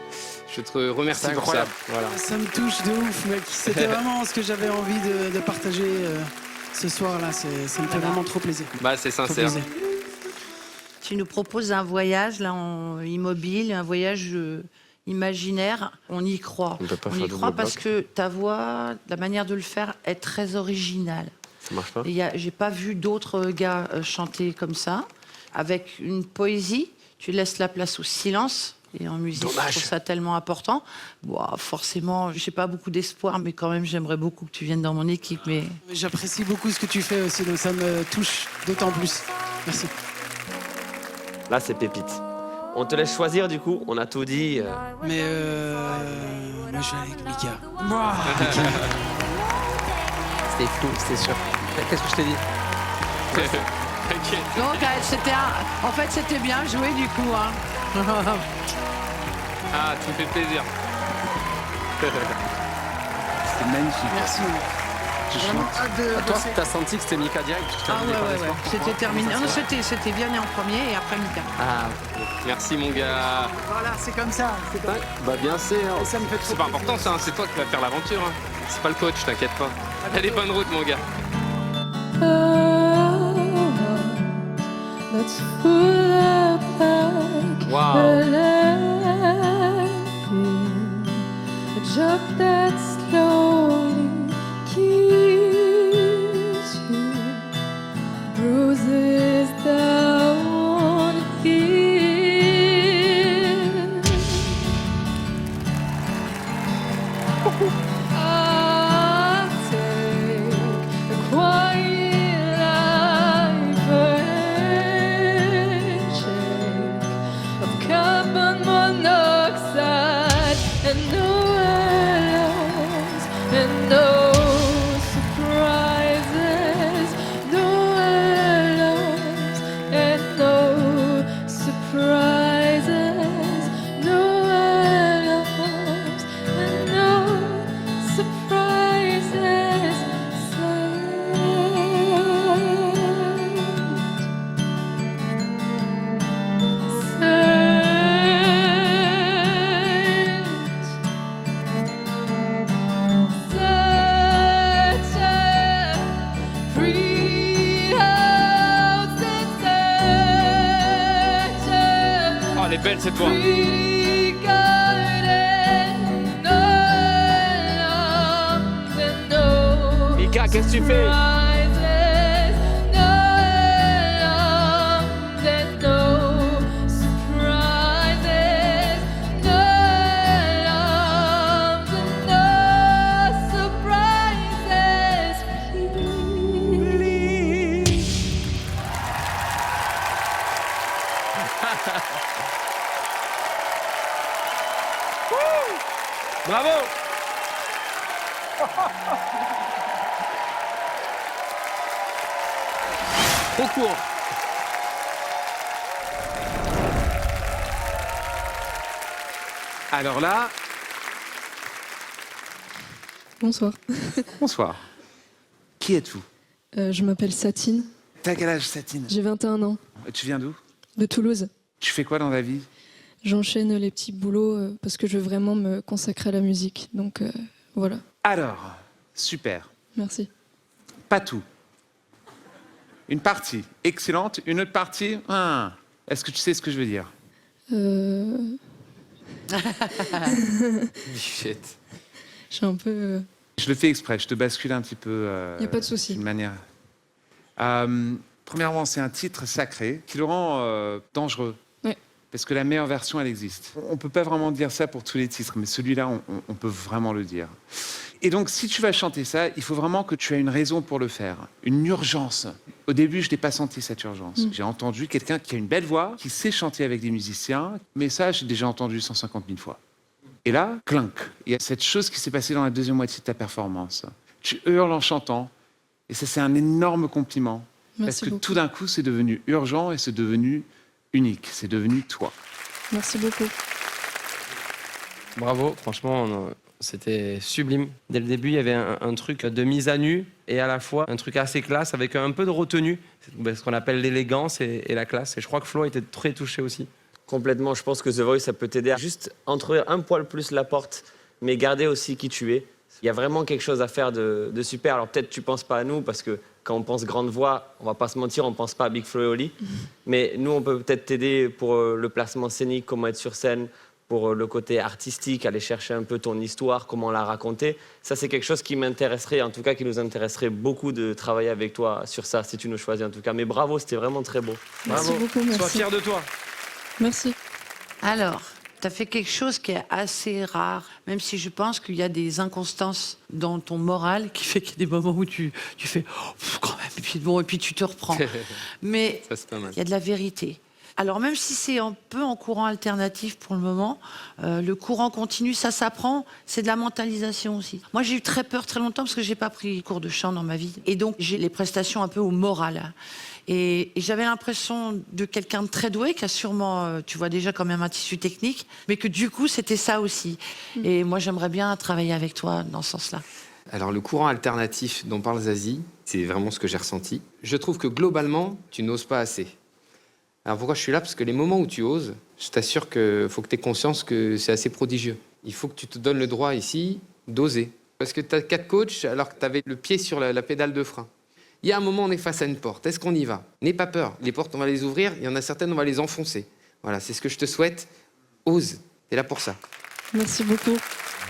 Je te remercie pour ça. Voilà. Ça me touche de ouf, mec. C'était vraiment ce que j'avais envie de partager ce soir-là. Ça me fait vraiment trop plaisir. Bah, c'est sincère. Trop plaisir. Tu nous proposes un voyage là en immobile, un voyage imaginaire. On y croit. On peut pas On faire y double croit bloc. parce que ta voix, la manière de le faire est très originale. Ça marche pas? J'ai pas vu d'autres gars chanter comme ça, avec une poésie. Tu laisses la place au silence. Et en musique, Dommage. je trouve ça tellement important. Bon, forcément, j'ai pas beaucoup d'espoir, mais quand même, j'aimerais beaucoup que tu viennes dans mon équipe. Mais J'apprécie beaucoup ce que tu fais aussi, donc ça me touche d'autant plus. Merci. Là, c'est pépite. On te laisse choisir du coup, on a tout dit. Mais moi je vais avec Mika. C'était fou, c'était sûr. Qu'est-ce que je t'ai dit? Donc, en fait, c'était bien joué du coup. Hein. Ah, tu me fais plaisir. C'était magnifique. Merci. Je Vraiment chante. hâte de Toi, bosser. t'as senti que c'était Mika direct? Tu t'es Ah terminé par ouais. l'espoir? C'était terminé. Non, c'était Vianney en premier et après Mika. Ah, Merci mon gars. Voilà, c'est comme ça. C'est comme... Bah bien sûr. Et ça me fait C'est pas important ça, hein, c'est toi qui vas faire l'aventure. Hein. C'est pas le coach, t'inquiète pas. Allez, bonne route mon gars. That's full of like Wow. a landfill, a job that slowly kills you, bruises down here. I'll take a quiet life, of carbon monoxide and no alarms and no surprises, no alarms and no surprises, no alarms and no surprises. Oh, elle est belle cette voix. Mika, qu'est-ce que tu fais? Bravo. Trop court. Alors là, Bonsoir. bonsoir. Qui êtes-vous? Je m'appelle Satine. T'as quel âge, Satine? J'ai 21 ans. Tu viens d'où? De Toulouse. Tu fais quoi dans la vie? J'enchaîne les petits boulots parce que je veux vraiment me consacrer à la musique. Donc voilà. Alors, super. Merci. Pas tout. Une partie excellente, une autre partie. Est-ce que tu sais ce que je veux dire? Bichette. Je suis un peu. Je le fais exprès, je te bascule un petit peu. Y a pas de souci. D'une manière. Premièrement, c'est un titre sacré qui le rend dangereux. Ouais. Parce que la meilleure version, elle existe. On peut pas vraiment dire ça pour tous les titres, mais celui-là, on peut vraiment le dire. Et donc, si tu vas chanter ça, il faut vraiment que tu aies une raison pour le faire, une urgence. Au début, je n'ai pas senti cette urgence. J'ai entendu quelqu'un qui a une belle voix, qui sait chanter avec des musiciens, mais ça, j'ai déjà entendu 150 000 fois. Et là, clink, il y a cette chose qui s'est passée dans la deuxième moitié de ta performance. Tu hurles en chantant, et ça, c'est un énorme compliment. Merci parce que beaucoup. tout d'un coup, c'est devenu urgent et c'est devenu unique. C'est devenu toi. Merci beaucoup. Bravo, franchement, c'était sublime. Dès le début, il y avait un truc de mise à nu et à la fois un truc assez classe avec un peu de retenue, ce qu'on appelle l'élégance et la classe. Et je crois que Flo était très touché aussi. Complètement, je pense que The Voice, ça peut t'aider à juste entrouvrir un poil plus la porte, mais garder aussi qui tu es. Il y a vraiment quelque chose à faire de super. Alors peut-être tu ne penses pas à nous, parce que quand on pense grande voix, on ne va pas se mentir, on ne pense pas à Big Flo et Oli. Mais nous, on peut peut-être t'aider pour le placement scénique, comment être sur scène, pour le côté artistique, aller chercher un peu ton histoire, comment la raconter. Ça, c'est quelque chose qui m'intéresserait, en tout cas qui nous intéresserait beaucoup de travailler avec toi sur ça, si tu nous choisis en tout cas. Mais bravo, c'était vraiment très beau. Merci Bravo. beaucoup, merci. Sois fier de toi. Merci. Alors, tu as fait quelque chose qui est assez rare, même si je pense qu'il y a des inconstances dans ton moral qui fait qu'il y a des moments où tu fais oh, quand même, et puis, bon, et puis tu te reprends. Mais Ça, c'est pas mal. il y a de la vérité. Alors même si c'est un peu en courant alternatif pour le moment, le courant continu, ça s'apprend, c'est de la mentalisation aussi. Moi j'ai eu très peur très longtemps parce que j'ai pas pris cours de chant dans ma vie. Et donc j'ai les prestations un peu au moral. Et j'avais l'impression de quelqu'un de très doué, qui a sûrement, tu vois déjà quand même un tissu technique, mais que du coup c'était ça aussi. Et moi j'aimerais bien travailler avec toi dans ce sens-là. Alors le courant alternatif dont parle Zazie, c'est vraiment ce que j'ai ressenti. Je trouve que globalement, tu n'oses pas assez. Alors pourquoi je suis là? Parce que les moments où tu oses, je t'assure qu'il faut que tu aies conscience que c'est assez prodigieux. Il faut que tu te donnes le droit ici d'oser. Parce que tu as 4 coachs alors que tu avais le pied sur la pédale de frein. Il y a un moment, on est face à une porte. Est-ce qu'on y va? N'aie pas peur. Les portes, on va les ouvrir. Il y en a certaines, on va les enfoncer. Voilà, c'est ce que je te souhaite. Ose. T'es là pour ça. Merci beaucoup.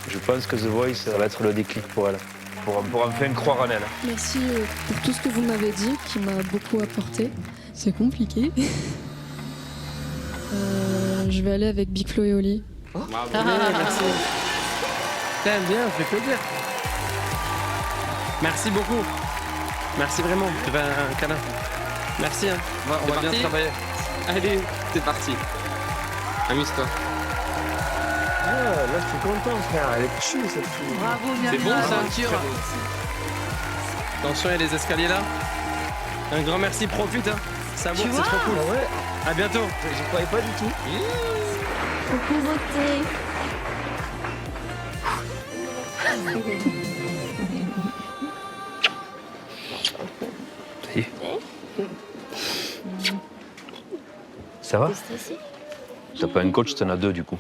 Je pense que The Voice, ça va être le déclic pour elle. Pour enfin croire en elle. Merci pour tout ce que vous m'avez dit, qui m'a beaucoup apporté. C'est compliqué. Je vais aller avec Big Flo et Oli. Bravo. Merci. T'aimes bien, ça fait plaisir. Merci beaucoup. Merci vraiment. Tu veux un câlin? Merci. Hein. On va bien travailler. Allez. C'est parti. Amuse-toi. Ah, là, je suis content, frère. Elle est chue, cette fille. Bravo, C'est bon, ceinture. Attention, il y a les escaliers là. Un grand merci, profite. Hein. Ça vaut, c'est vois trop cool. Ouais, À bientôt. j'y croyais pas du tout. Coucou beauté. Ça va? T'as pas un coach, t'en as 2 du coup.